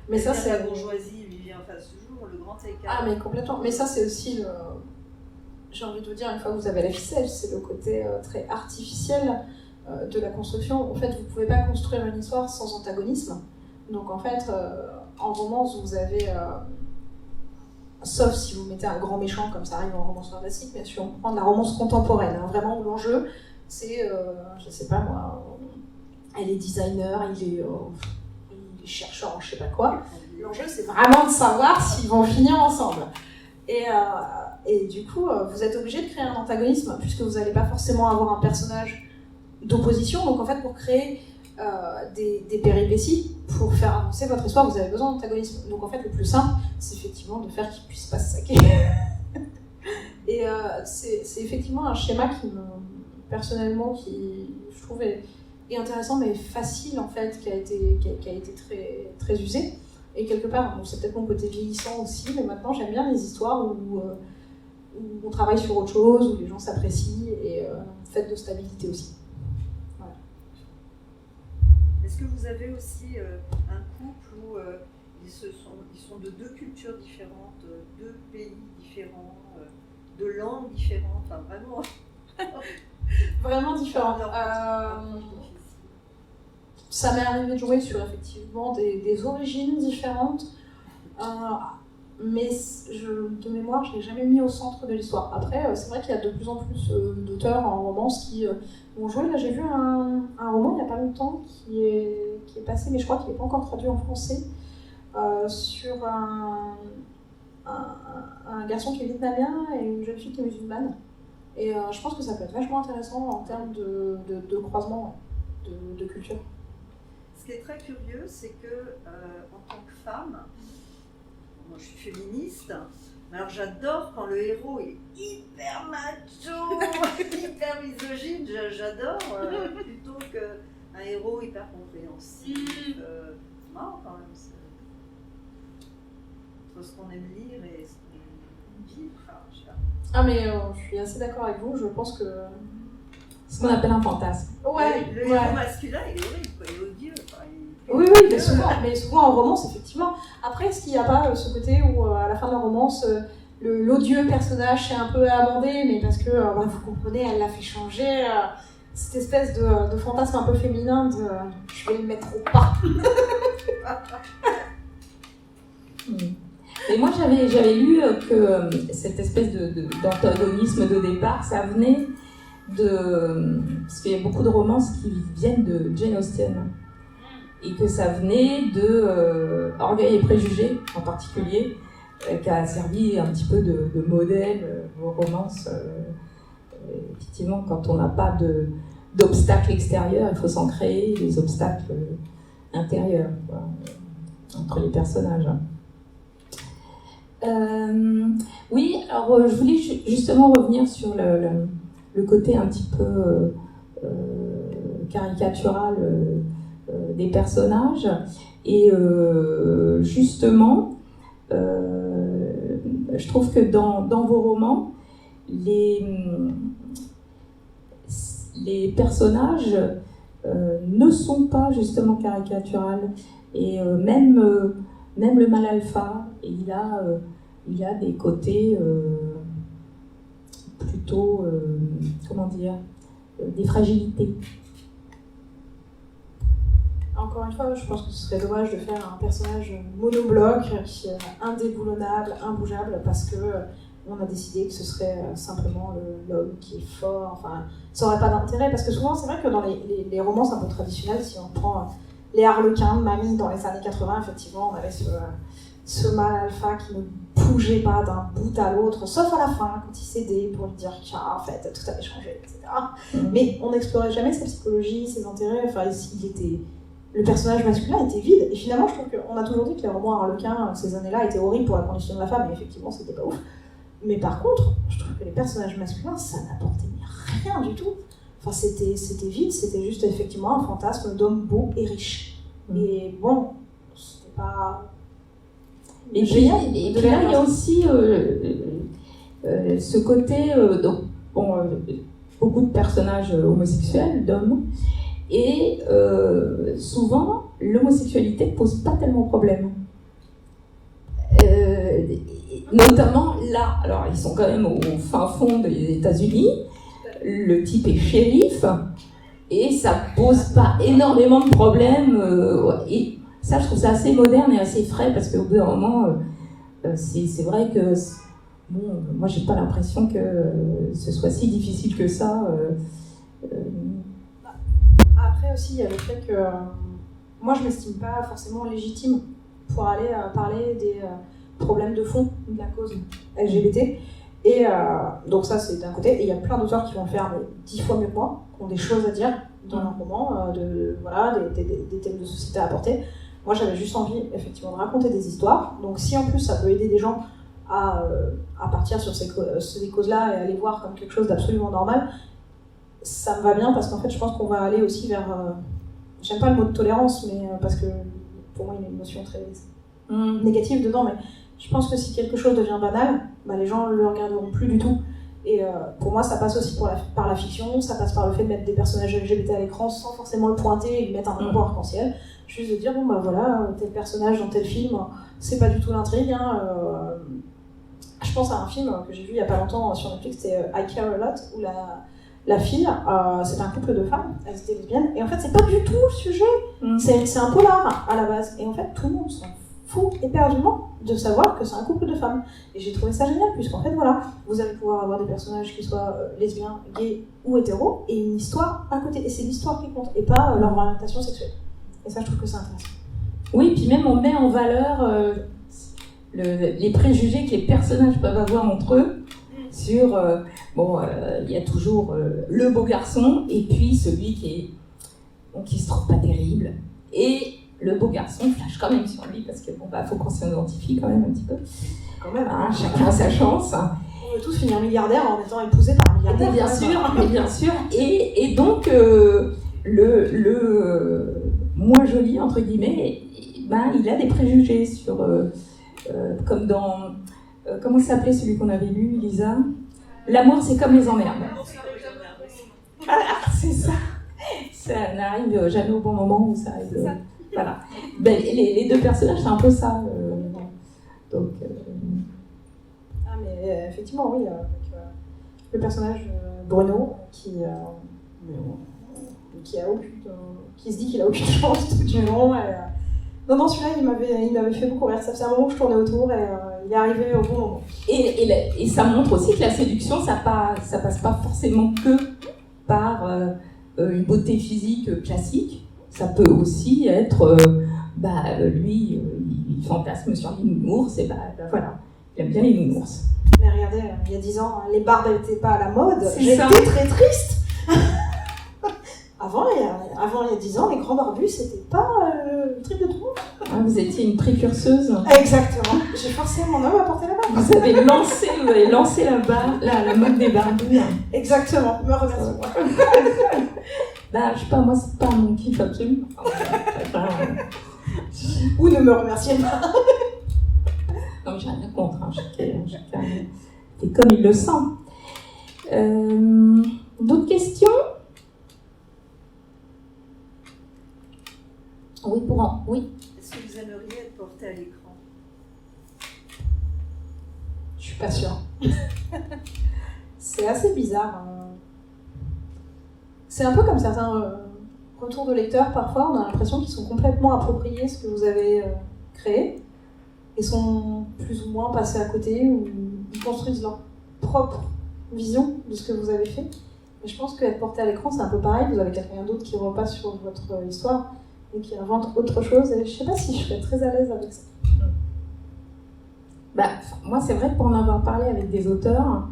S2: Mais ça, c'est
S7: la bourgeoisie lui vient en face du jour, le grand écart.
S2: Ah, mais complètement. Mais ça, c'est aussi j'ai envie de vous dire, une fois que vous avez la ficelle, c'est le côté très artificiel de la construction. En fait, vous ne pouvez pas construire une histoire sans antagonisme. Donc, en fait, en romance, vous avez... sauf si vous mettez un grand méchant, comme ça arrive en romance fantastique, bien sûr, on prend de la romance contemporaine, hein, vraiment, où l'enjeu, c'est, je sais pas moi, elle est designer, il est chercheur en je sais pas quoi. L'enjeu, c'est vraiment de savoir s'ils vont finir ensemble. Et du coup, vous êtes obligé de créer un antagonisme, puisque vous n'allez pas forcément avoir un personnage d'opposition. Donc en fait, pour créer des péripéties, pour faire avancer votre histoire, vous avez besoin d'antagonisme. Donc en fait, le plus simple, c'est effectivement de faire qu'ils ne puissent pas se saquer. Et c'est effectivement un schéma personnellement, qui je trouve est intéressant, mais facile en fait, qui a été très, très usé. Et quelque part, bon, c'est peut-être mon côté vieillissant aussi, mais maintenant j'aime bien les histoires où on travaille sur autre chose, où les gens s'apprécient, et fait de stabilité aussi. Voilà.
S7: Est-ce que vous avez aussi un couple où ils sont de deux cultures différentes, deux pays différents, de langues différentes, enfin vraiment
S2: Vraiment différent. Ça m'est arrivé de jouer sur effectivement des origines différentes, mais de mémoire, je ne l'ai jamais mis au centre de l'histoire. Après, c'est vrai qu'il y a de plus en plus d'auteurs en romance qui vont jouer. Là, j'ai vu un roman il n'y a pas longtemps qui est passé, mais je crois qu'il n'est pas encore traduit en français, sur un garçon qui est vietnamien et une jeune fille qui est musulmane. Et je pense que ça peut être vachement intéressant en termes de croisement de culture.
S7: Ce qui est très curieux, c'est que en tant que femme, moi je suis féministe, alors j'adore quand le héros est hyper macho, hyper misogyne, j'adore plutôt qu'un héros hyper compréhensif. C'est marrant quand même, entre ce qu'on aime lire et ce qu'on vit. Enfin, je sais pas.
S2: Ah mais je suis assez d'accord avec vous, je pense que...
S1: Ce qu'on appelle un fantasme.
S2: Ouais,
S7: le héros masculin, il est horrible, quoi, il est odieux. Enfin,
S2: oui, mais souvent en romance, effectivement. Après, est-ce qu'il n'y a pas ce côté où, à la fin de la romance, l'odieux personnage s'est un peu amendé, mais parce que, vous comprenez, elle l'a fait changer, cette espèce de fantasme un peu féminin de « je vais le mettre au pas ».
S1: Et moi, j'avais lu que cette espèce d'antagonisme de départ, ça venait parce qu'il y a beaucoup de romances qui viennent de Jane Austen. Et que ça venait de Orgueil et Préjugés, en particulier, qui a servi un petit peu de modèle aux romances. Effectivement, quand on n'a pas d'obstacles extérieurs, il faut s'en créer des obstacles intérieurs, quoi, entre les personnages. Oui, alors je voulais justement revenir sur le côté un petit peu caricatural des personnages, et justement je trouve que dans vos romans les personnages ne sont pas justement caricaturales, et même le mal alpha, il a des côtés plutôt comment dire, des fragilités.
S2: Encore une fois, je pense que ce serait dommage de faire un personnage monobloc, qui est indéboulonnable, imbougeable, parce que on a décidé que ce serait simplement l'homme qui est fort. Enfin, ça n'aurait pas d'intérêt, parce que souvent, c'est vrai que dans les romances un peu traditionnelles, si on prend les Harlequins de Mamie dans les années 80, effectivement, on avait ce mâle alpha qui ne bougeait pas d'un bout à l'autre, sauf à la fin, quand il cédait pour lui dire qu'en fait, tout avait changé, etc. Mais on n'explorait jamais sa psychologie, ses intérêts. Enfin, le personnage masculin était vide. Et finalement, je trouve qu'on a toujours dit que les romans harlequins, ces années-là, étaient horribles pour la condition de la femme, et effectivement, c'était pas ouf. Mais par contre, je trouve que les personnages masculins, ça n'apportait rien du tout. Enfin, c'était vide, c'était juste effectivement un fantasme d'homme beau et riche. Et bon, c'était pas...
S1: Et puis là, il y a aussi ce côté... beaucoup de personnages homosexuels, d'hommes, et souvent, l'homosexualité ne pose pas tellement problème. Notamment là, alors ils sont quand même au fin fond des États-Unis, le type est shérif, et ça pose pas énormément de problèmes, et ça je trouve ça assez moderne et assez frais, parce qu'au bout d'un moment, c'est vrai que, bon, moi j'ai pas l'impression que ce soit si difficile que ça.
S2: Après aussi, il y a le fait que moi je m'estime pas forcément légitime pour aller parler des problèmes de fond de la cause LGBT. Et donc ça c'est d'un côté, et il y a plein d'auteurs qui vont le faire 10 fois mieux que moi, qui ont des choses à dire dans leur roman, des thèmes de société à apporter. Moi j'avais juste envie effectivement de raconter des histoires, donc si en plus ça peut aider des gens à partir sur ces causes-là et à les voir comme quelque chose d'absolument normal, ça me va bien, parce qu'en fait je pense qu'on va aller aussi vers, j'aime pas le mot de tolérance, mais parce que pour moi il y a une notion très négative dedans, mais je pense que si quelque chose devient banal, les gens ne le regarderont plus du tout. Et pour moi, ça passe aussi par la fiction, ça passe par le fait de mettre des personnages LGBT à l'écran sans forcément le pointer et lui mettre un drapeau arc-en-ciel. Juste de dire, bon voilà, tel personnage dans tel film, c'est pas du tout l'intrigue. Je pense à un film que j'ai vu il y a pas longtemps sur Netflix, c'est I Care a Lot, où la fille, c'est un couple de femmes, elles étaient lesbiennes, et en fait, c'est pas du tout le sujet. C'est un polar à la base. Et en fait, tout le monde s'en fout éperdument de savoir que c'est un couple de femmes. Et j'ai trouvé ça génial, puisqu'en fait, voilà, vous allez pouvoir avoir des personnages qui soient lesbiens, gays ou hétéros, et une histoire à côté. Et c'est l'histoire qui compte, et pas leur orientation sexuelle. Et ça, je trouve que c'est intéressant.
S1: Oui, puis même on met en valeur les préjugés que les personnages peuvent avoir entre eux sur, il y a toujours le beau garçon, et puis celui qui se trouve pas terrible. Et le beau garçon flash quand même sur lui, parce que faut qu'on s'identifie quand même un petit peu.
S2: Quand même.
S1: Chacun a sa chance.
S2: On veut tous finir milliardaire en étant épousé par un milliardaire.
S1: Bien sûr. Et donc, le moins joli, entre guillemets, il a des préjugés sur... comme dans... comment s'appelait celui qu'on avait lu, Lisa ? L'amour, c'est comme les emmerdes. C'est ça. Ça n'arrive jamais au bon moment où ça arrive. Voilà. Les deux personnages, c'est un peu ça. Donc...
S2: mais effectivement, oui. Avec, le personnage Bruno, qui se dit qu'il a aucune chance tout du long. Non, celui-là, il m'avait fait beaucoup rire. Ça faisait un moment que je tournais autour et il est arrivé au bon moment.
S1: Et ça montre aussi que la séduction, ça passe pas forcément que par une beauté physique classique. Ça peut aussi être, lui, il fantasme sur les nounours, et voilà, il aime bien les nounours.
S2: Mais regardez, il y a 10 ans, les barbes n'étaient pas à la mode.
S1: J'étais
S2: très triste. Avant, il y a 10 ans, les grands barbus, c'était pas le truc de tout le monde.
S1: Vous étiez une précurseuse.
S2: Exactement. J'ai forcé mon homme à porter la barbe.
S1: Vous avez lancé la mode des barbus.
S2: Exactement. Me remercie.
S1: Je sais pas, moi, c'est pas mon kiff absolu.
S2: Ou ne me remerciez pas.
S1: Non, j'ai rien contre. Chacun fait comme il le sent. D'autres questions ? Oui.
S7: Est-ce que vous aimeriez être porté à l'écran ?
S2: Je suis pas sûre. C'est assez bizarre. C'est un peu comme certains retours de lecteurs, parfois, on a l'impression qu'ils sont complètement appropriés ce que vous avez créé et sont plus ou moins passés à côté, ou ils construisent leur propre vision de ce que vous avez fait. Mais je pense qu'être porté à l'écran, c'est un peu pareil. Vous avez quelqu'un d'autre qui repasse sur votre histoire et qui invente autre chose. Et je sais pas si je serais très à l'aise avec ça.
S1: Moi, c'est vrai que pour en avoir parlé avec des auteurs,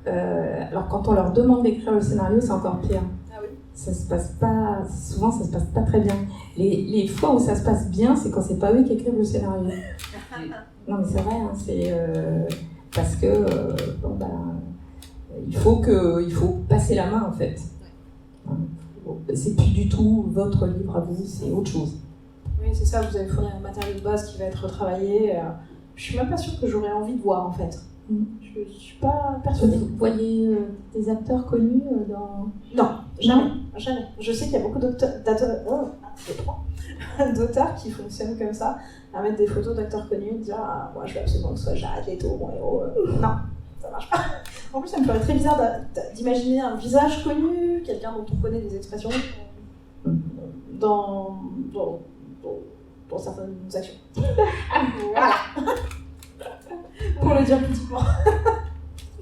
S1: alors quand on leur demande d'écrire le scénario, c'est encore pire.
S2: Ah oui.
S1: Souvent, ça se passe pas très bien. Les fois où ça se passe bien, c'est quand c'est pas eux qui écrivent le scénario. Non, mais c'est vrai, c'est parce que il faut passer la main en fait. C'est plus du tout votre livre à vous, c'est autre chose.
S2: Oui, c'est ça. Vous avez fourni un matériau de base qui va être retravaillé. Je suis même pas sûre que j'aurais envie de voir en fait. Je ne suis pas persuadée.
S1: Vous voyez des acteurs connus dans...
S2: Non, jamais. Je sais qu'il y a beaucoup d'auteurs qui fonctionnent comme ça, à mettre des photos d'acteurs connus et dire « moi je veux absolument que ce soit Jared Leto, mon héros. » Non, ça marche pas. En plus, ça me ferait très bizarre d'imaginer un visage connu, quelqu'un dont on connaît des expressions dans certaines actions. Voilà. Pour le dire politiquement.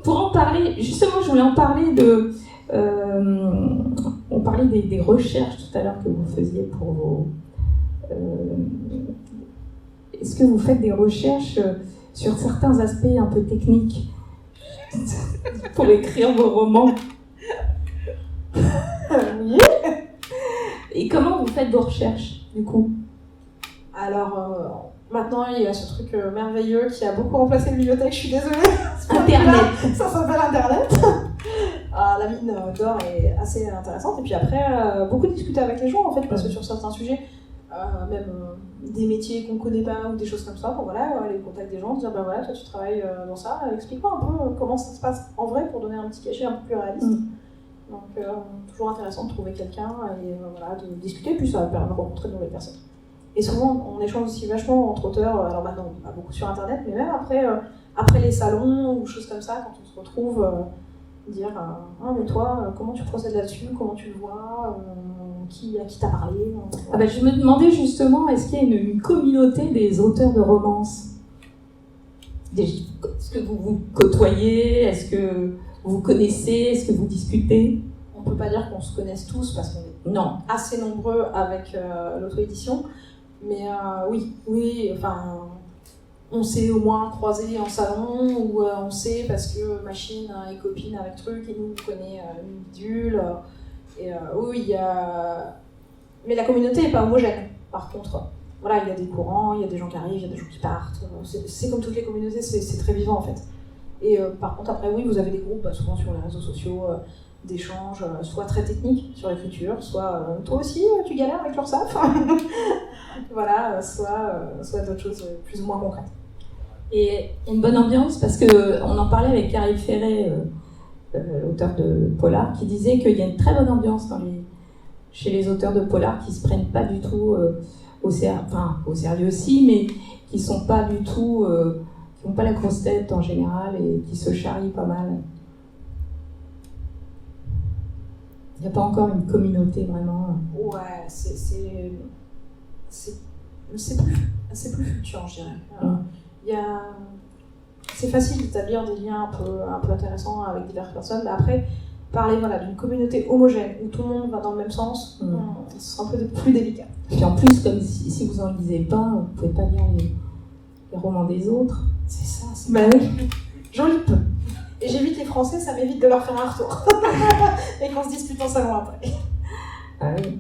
S1: Pour en parler, justement, je voulais en parler de... on parlait des recherches tout à l'heure que vous faisiez pour vos... est-ce que vous faites des recherches sur certains aspects un peu techniques pour écrire vos romans?
S2: Oui.
S1: Et comment vous faites vos recherches, du coup?
S2: Alors, maintenant, il y a ce truc merveilleux qui a beaucoup remplacé les bibliothèques, je suis désolée.
S1: Internet.
S2: Ça s'appelle Internet. La mine d'or est assez intéressante. Et puis après, beaucoup discuter avec les gens, en fait, parce que sur certains sujets, même des métiers qu'on ne connaît pas ou des choses comme ça, bon, voilà, aller au contact des gens, dire ben voilà, toi tu travailles dans ça, explique-moi un peu comment ça se passe en vrai pour donner un petit cachet un peu plus réaliste. Donc, toujours intéressant de trouver quelqu'un et voilà, de discuter, puis ça permet de rencontrer de nouvelles personnes. Et souvent, on échange aussi vachement entre auteurs, alors maintenant, pas beaucoup sur Internet, mais même après les salons ou choses comme ça, quand on se retrouve, dire ah, mais toi, comment tu procèdes là-dessus, comment tu le vois, à qui t'as parlé.
S1: Ah ben, je me demandais justement, est-ce qu'il y a une communauté des auteurs de romances? Est-ce que vous vous côtoyez? Est-ce que vous connaissez? Est-ce que vous discutez?
S2: On peut pas dire qu'on se connaisse tous parce qu'on est assez nombreux avec l'auto-édition, mais oui, enfin, on s'est au moins croisés en salon ou on sait parce que Machine est copine avec Truc et nous on connaît une bidule. Oui, il y a... Mais la communauté n'est pas homogène, par contre. Voilà, il y a des courants, il y a des gens qui arrivent, il y a des gens qui partent. C'est comme toutes les communautés, c'est très vivant en fait. Et par contre, après, oui, vous avez des groupes, souvent sur les réseaux sociaux, d'échanges, soit très techniques sur l'écriture, soit toi aussi, tu galères avec l'URSSAF. Voilà, soit d'autres choses plus ou moins concrètes.
S1: Et une bonne ambiance, parce qu'on en parlait avec Caril Ferret, auteur de polar, qui disait qu'il y a une très bonne ambiance chez les auteurs de polar qui se prennent pas du tout au sérieux aussi, mais qui sont pas du tout, qui n'ont pas la grosse tête en général et qui se charrient pas mal. Il n'y a pas encore une communauté vraiment.
S2: Ouais, c'est plus fluctuant, je dirais. C'est facile d'établir des liens un peu intéressants avec diverses personnes, mais après, parler d'une communauté homogène où tout le monde va dans le même sens, ce sera un peu plus délicat.
S1: Puis en plus, comme si vous en lisez pas, vous ne pouvez pas lire les romans des autres.
S2: C'est ça, c'est j'en lis peu. Et j'évite les Français, ça m'évite de leur faire un retour. Et qu'on se dispute en salon après.
S1: Ah oui.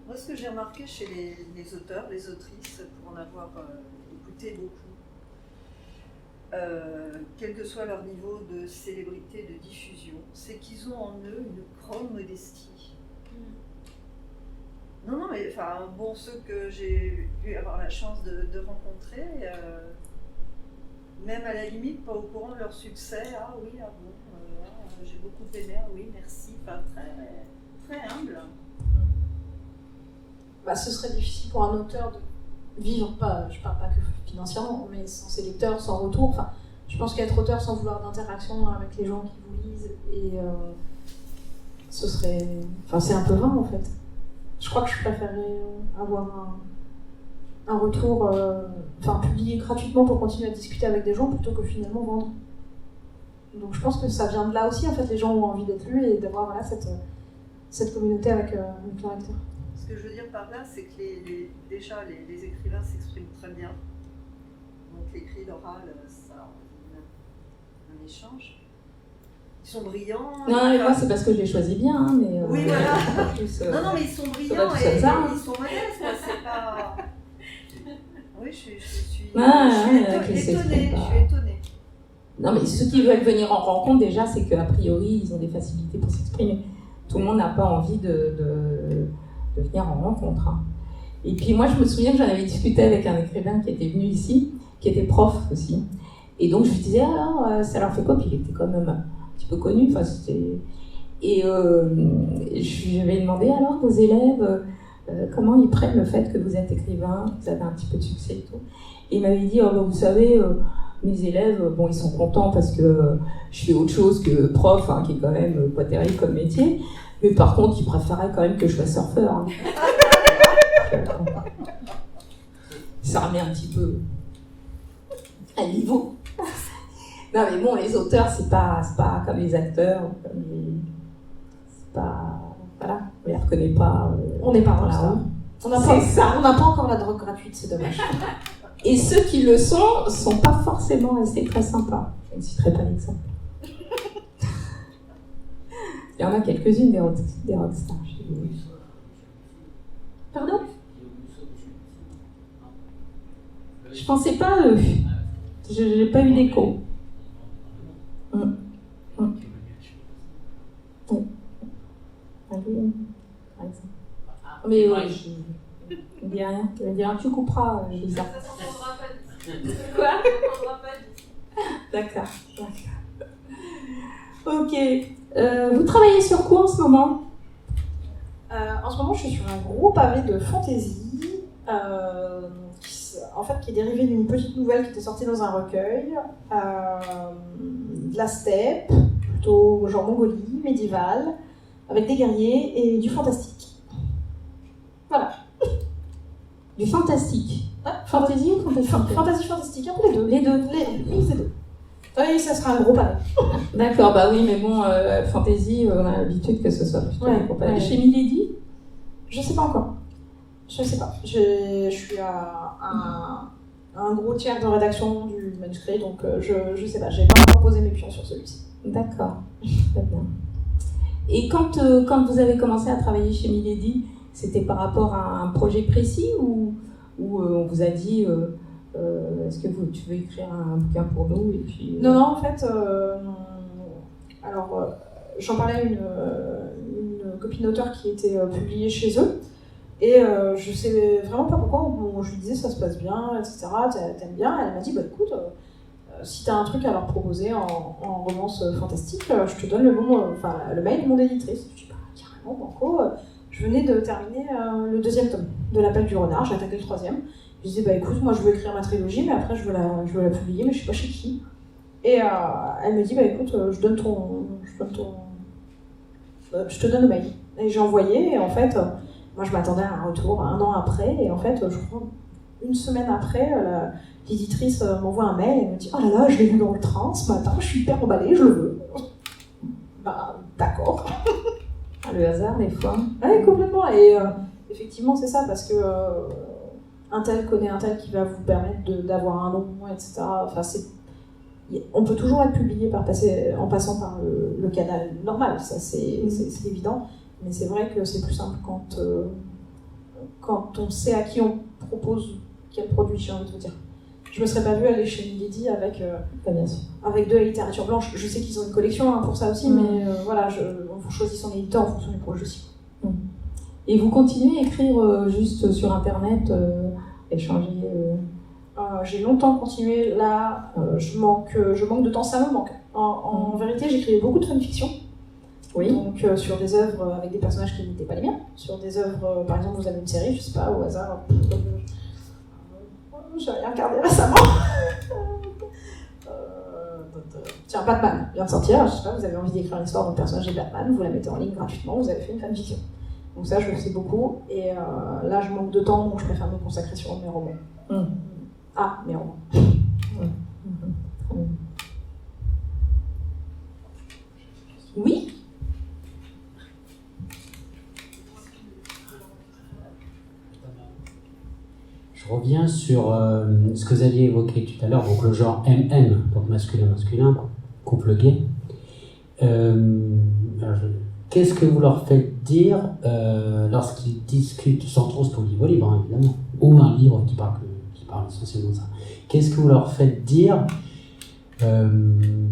S7: Moi, ce que j'ai remarqué chez les auteurs, les autrices, pour en avoir écouté beaucoup, quel que soit leur niveau de célébrité, de diffusion, c'est qu'ils ont en eux une grande modestie. Non, mais enfin, bon, ceux que j'ai pu avoir la chance de rencontrer, même à la limite, pas au courant de leur succès, j'ai beaucoup aimé, oui, merci, enfin, très, très humble.
S2: Ce serait difficile pour un auteur de vivre, je parle pas que financièrement, mais sans ses lecteurs, sans retour. Enfin, je pense qu'être auteur sans vouloir d'interaction avec les gens qui vous lisent, et ce serait... Enfin, c'est un peu vain en fait. Je crois que je préférerais avoir un retour, publié gratuitement pour continuer à discuter avec des gens plutôt que finalement vendre. Donc je pense que ça vient de là aussi, en fait, les gens ont envie d'être lus et d'avoir cette communauté avec leur lecteur.
S7: Ce que je veux dire par là, c'est que déjà les écrivains s'expriment très bien. Donc l'écrit, l'oral, ça, un échange. Ils sont brillants.
S1: Non, mais moi c'est parce que je les choisis bien, hein, mais.
S7: Oui, voilà.
S1: Plus,
S7: non, mais ils sont brillants et ils sont modestes. C'est pas. Oui, je suis étonnée.
S1: Non, mais ceux qui veulent venir en rencontre, déjà, c'est qu'a priori, ils ont des facilités pour s'exprimer. Tout le monde n'a pas envie de venir en rencontre. Hein. Et puis moi, je me souviens que j'en avais discuté avec un écrivain qui était venu ici, qui était prof aussi. Et donc je lui disais alors, ça leur fait quoi? Puis il était quand même un petit peu connu, enfin c'était... Et je lui avais demandé alors vos élèves, comment ils prennent le fait que vous êtes écrivain, que vous avez un petit peu de succès et tout. Et il m'avait dit, oh, bah, vous savez, mes élèves, bon, ils sont contents parce que je fais autre chose que prof, hein, qui est quand même pas terrible comme métier, mais par contre, ils préféraient quand même que je sois surfeur. Hein. Ça remet un petit peu à niveau. Non mais bon, les auteurs, c'est pas comme les acteurs, comme les... c'est pas... Voilà, on les reconnaît pas.
S2: On n'est pas
S1: dans
S2: comme
S1: la
S2: ça.
S1: rue.
S2: On n'a pas encore la drogue gratuite, c'est dommage.
S1: Et ceux qui le sont pas forcément restés très sympas. Je ne citerai pas d'exemple. Il y en a quelques-unes des rockstars. Pardon? Je pensais pas à eux. Je n'ai pas eu d'écho. Par exemple. Mais je ne dis rien. Je vais dire, tu couperas, Lisa. Quoi? D'accord. Ok. Vous travaillez sur quoi en ce moment?
S2: En ce moment, je suis sur un gros pavé de fantasy, qui est dérivé d'une petite nouvelle qui était sortie dans un recueil, de la steppe, plutôt genre Mongolie, médiévale, avec des guerriers et du fantastique. Voilà.
S1: Du fantastique. Fantasy ou fantastique?
S2: Fantastique, un peu les deux.
S1: Les deux.
S2: Les deux. Oui, ça sera un gros pavé.
S1: D'accord, bah oui, mais bon, fantasy, on a l'habitude que ce soit plutôt
S2: Ouais,
S1: des compagnies.
S2: ouais.
S1: Chez Milady?
S2: Je sais pas encore. Je sais pas. Je suis à un gros tiers de rédaction du manuscrit, donc je sais pas. J'ai pas encore posé mes pions sur celui-ci.
S1: D'accord, très bien. Et quand vous avez commencé à travailler chez Milady, c'était par rapport à un projet précis ou on vous a dit est-ce que tu veux écrire un bouquin pour nous et puis,
S2: Non, en fait, j'en parlais à une copine d'auteur qui était publiée chez eux, et je sais vraiment pas pourquoi. Bon, je lui disais ça se passe bien, etc. T'aimes bien? Elle m'a dit bah écoute, si t'as un truc à leur proposer en romance fantastique, je te donne le mail de mon éditrice. Je dis bah carrément, banco. Je venais de terminer le 2e tome de l'Appel du Renard, j'ai attaqué le 3e. Je disais, bah écoute, moi je veux écrire ma trilogie, mais après je veux la publier, mais je sais pas chez qui. Et elle me dit, bah écoute, je te donne le mail. Et j'ai envoyé, et en fait, moi je m'attendais à un retour 1 an après, et en fait, je crois, 1 semaine après, l'éditrice m'envoie un mail, et elle me dit, oh là là, je l'ai lu dans le train ce matin, je suis hyper emballée, je le veux. Bah d'accord.
S1: Le hasard, des fois.
S2: Oui, complètement. Et effectivement, c'est ça, parce que un tel connaît un tel qui va vous permettre d'avoir un nom, etc. Enfin, on peut toujours être publié en passant par le canal normal, ça c'est évident. Mais c'est vrai que c'est plus simple quand on sait à qui on propose quel produit, j'ai envie de vous dire. Je me serais pas vue aller chez Milady avec de la littérature blanche. Je sais qu'ils ont une collection pour ça aussi, mais voilà, on choisit son éditeur en fonction du projet aussi.
S1: Et vous continuez à écrire juste sur Internet, échanger
S2: J'ai longtemps continué, là, je manque de temps, ça me manque. En vérité, j'écrivais beaucoup de fanfiction.
S1: Oui.
S2: Donc sur des œuvres avec des personnages qui n'étaient pas les miens. Sur des œuvres, par exemple, vous avez une série, je sais pas, au hasard. J'ai rien regardé récemment. Tiens, Batman vient de sortir, je sais pas, vous avez envie d'écrire une histoire d'un personnage de Batman, vous la mettez en ligne gratuitement, vous avez fait une fanfiction. Donc ça, je le fais beaucoup, et là, je manque de temps, donc je préfère me consacrer sur mes romans. Ah, mes romans.
S1: Oui.
S4: Je reviens sur ce que vous aviez évoqué tout à l'heure, donc le genre MM, donc masculin-masculin, couple gay. Qu'est-ce que vous leur faites dire lorsqu'ils discutent, sans trop spoiler vos livres, hein, évidemment, ou un livre qui parle essentiellement de ça. Qu'est-ce que vous leur faites dire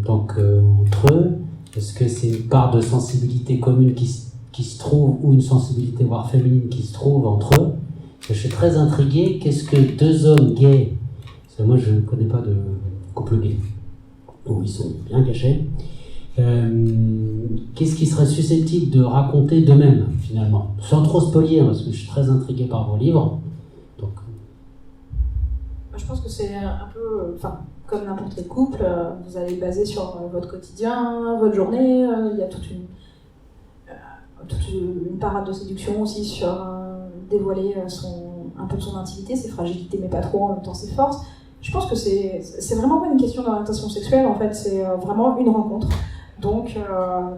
S4: entre eux? Est-ce que c'est une part de sensibilité commune qui se trouve, ou une sensibilité voire féminine qui se trouve entre eux? Je suis très intrigué. Qu'est-ce que 2 hommes gays, parce que moi je ne connais pas de couple gay, où ils sont bien cachés. Qu'est-ce qui serait susceptible de raconter d'eux-mêmes, finalement, sans trop spoiler, parce que je suis très intrigué par vos livres. Donc...
S2: Je pense que c'est un peu, enfin, comme n'importe quel couple, vous allez baser sur votre quotidien, votre journée, il y a toute une parade de séduction aussi sur dévoiler un peu de son intimité, ses fragilités, mais pas trop, en même temps ses forces. Je pense que c'est vraiment pas une question d'orientation sexuelle, en fait, c'est vraiment une rencontre. Donc,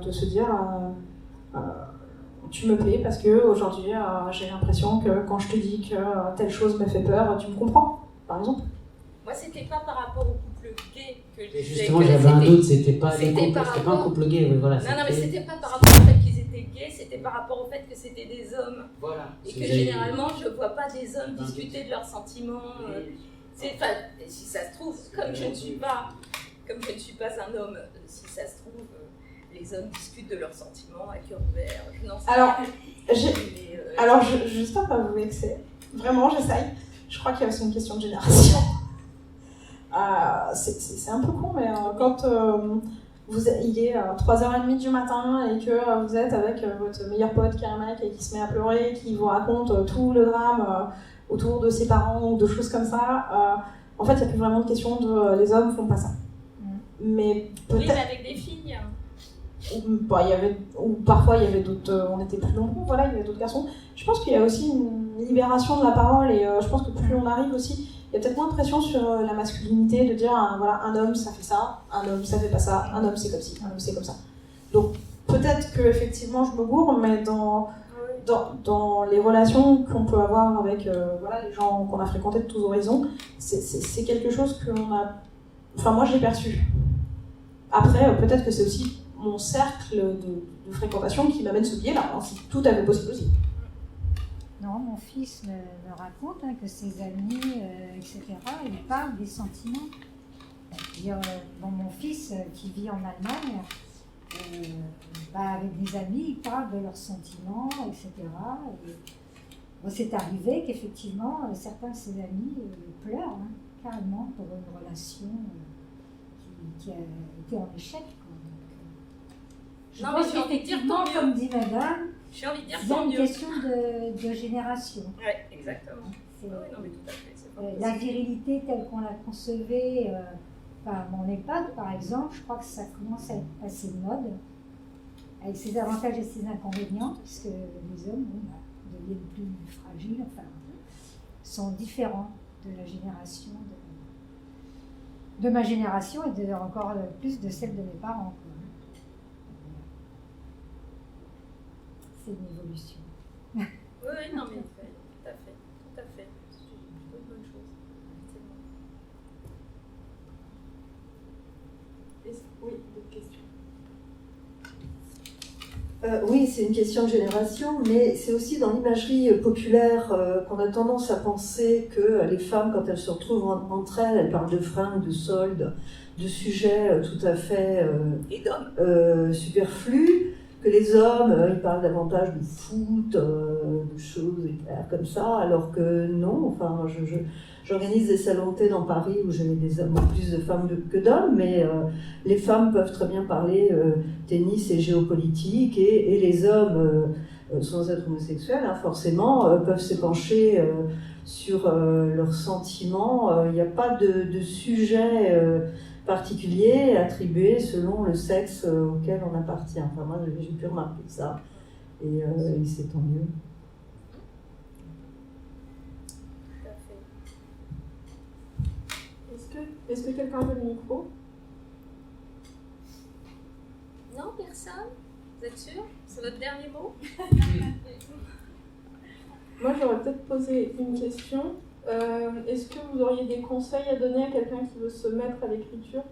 S2: de se dire, tu me plais parce que aujourd'hui j'ai l'impression que quand je te dis que telle chose me fait peur, tu me comprends, par exemple.
S8: Moi, c'était pas par rapport au couple gay que je disais.
S4: Justement, j'avais un doute, c'était pas un couple gay, mais voilà.
S8: Non, mais c'était pas par rapport au fait qu'ils étaient gays, c'était par rapport au fait que c'était des hommes.
S4: Voilà.
S8: Et que généralement, je vois pas des hommes discuter de leurs sentiments. Si ça se trouve, comme je ne suis pas un homme, si ça se trouve, les hommes discutent de leurs sentiments à cœur ouvert. Je n'en sais
S2: Alors,
S8: pas.
S2: Alors, j'espère pas vous vexer. Vraiment, j'essaye. Je crois qu'il y a aussi une question de génération. C'est un peu con, mais quand il est 3h30 du matin et que vous êtes avec votre meilleur pote qui est un mec et qui se met à pleurer, qui vous raconte tout le drame autour de ses parents ou de choses comme ça, en fait, il n'y a plus vraiment de question de les hommes font pas ça. Mais peut-être.
S8: Oui, mais avec des filles.
S2: Ou parfois il y avait d'autres, on était plus nombreux, voilà, il y avait d'autres garçons. Je pense qu'il y a aussi une libération de la parole et je pense que plus on arrive aussi, il y a peut-être moins de pression sur la masculinité de dire voilà, un homme ça fait ça, un homme ça fait pas ça, un homme c'est comme ci, un homme c'est comme ça. Donc peut-être que effectivement je me gourre, mais dans les relations qu'on peut avoir avec voilà, les gens qu'on a fréquentés de tous horizons, c'est quelque chose que moi j'ai perçu. Après peut-être que c'est aussi mon cercle de fréquentation qui m'amène ce biais-là, hein, c'est tout à fait possible aussi.
S6: Non, mon fils me raconte que ses amis, etc., ils parlent des sentiments. Mon fils qui vit en Allemagne, avec des amis, ils parlent de leurs sentiments, etc. Et, c'est arrivé qu'effectivement, certains de ses amis pleurent carrément pour une relation qui a été en échec. Je pense qu'effectivement, comme dit madame,
S8: j'ai envie de dire
S6: c'est une question de génération.
S8: Oui, exactement.
S6: C'est,
S8: non, mais tout à fait. C'est pas
S6: la virilité telle qu'on la concevait, à mon époque, par exemple, je crois que ça commence à être passé de mode, avec ses avantages et ses inconvénients, puisque les hommes deviennent plus fragiles, sont différents de la génération, de ma génération et encore plus de celle de mes parents. C'est une évolution.
S8: Oui, non, mais tout à fait. C'est plutôt une bonne chose.
S5: Oui, d'autres questions.
S7: Oui, c'est une question de génération, mais c'est aussi dans l'imagerie populaire qu'on a tendance à penser que les femmes, quand elles se retrouvent entre elles parlent de fringues, de soldes, de sujets tout à fait superflus, que les hommes, ils parlent davantage de foot, de choses comme ça, alors que non, j'organise des salons de thé dans Paris où j'ai plus de femmes que d'hommes, mais les femmes peuvent très bien parler tennis et géopolitique, et les hommes, sans être homosexuels, forcément, peuvent s'épancher sur leurs sentiments. Il n'y a pas de sujet particulier attribué selon le sexe auquel on appartient. Moi, j'ai pu remarquer ça, et c'est tant mieux.
S5: Est-ce que quelqu'un veut le micro?
S8: Non, personne? Vous êtes sûr? C'est votre dernier mot?
S5: Moi, j'aurais peut-être posé une question. Est-ce que vous auriez des conseils à donner à quelqu'un qui veut se mettre à l'écriture?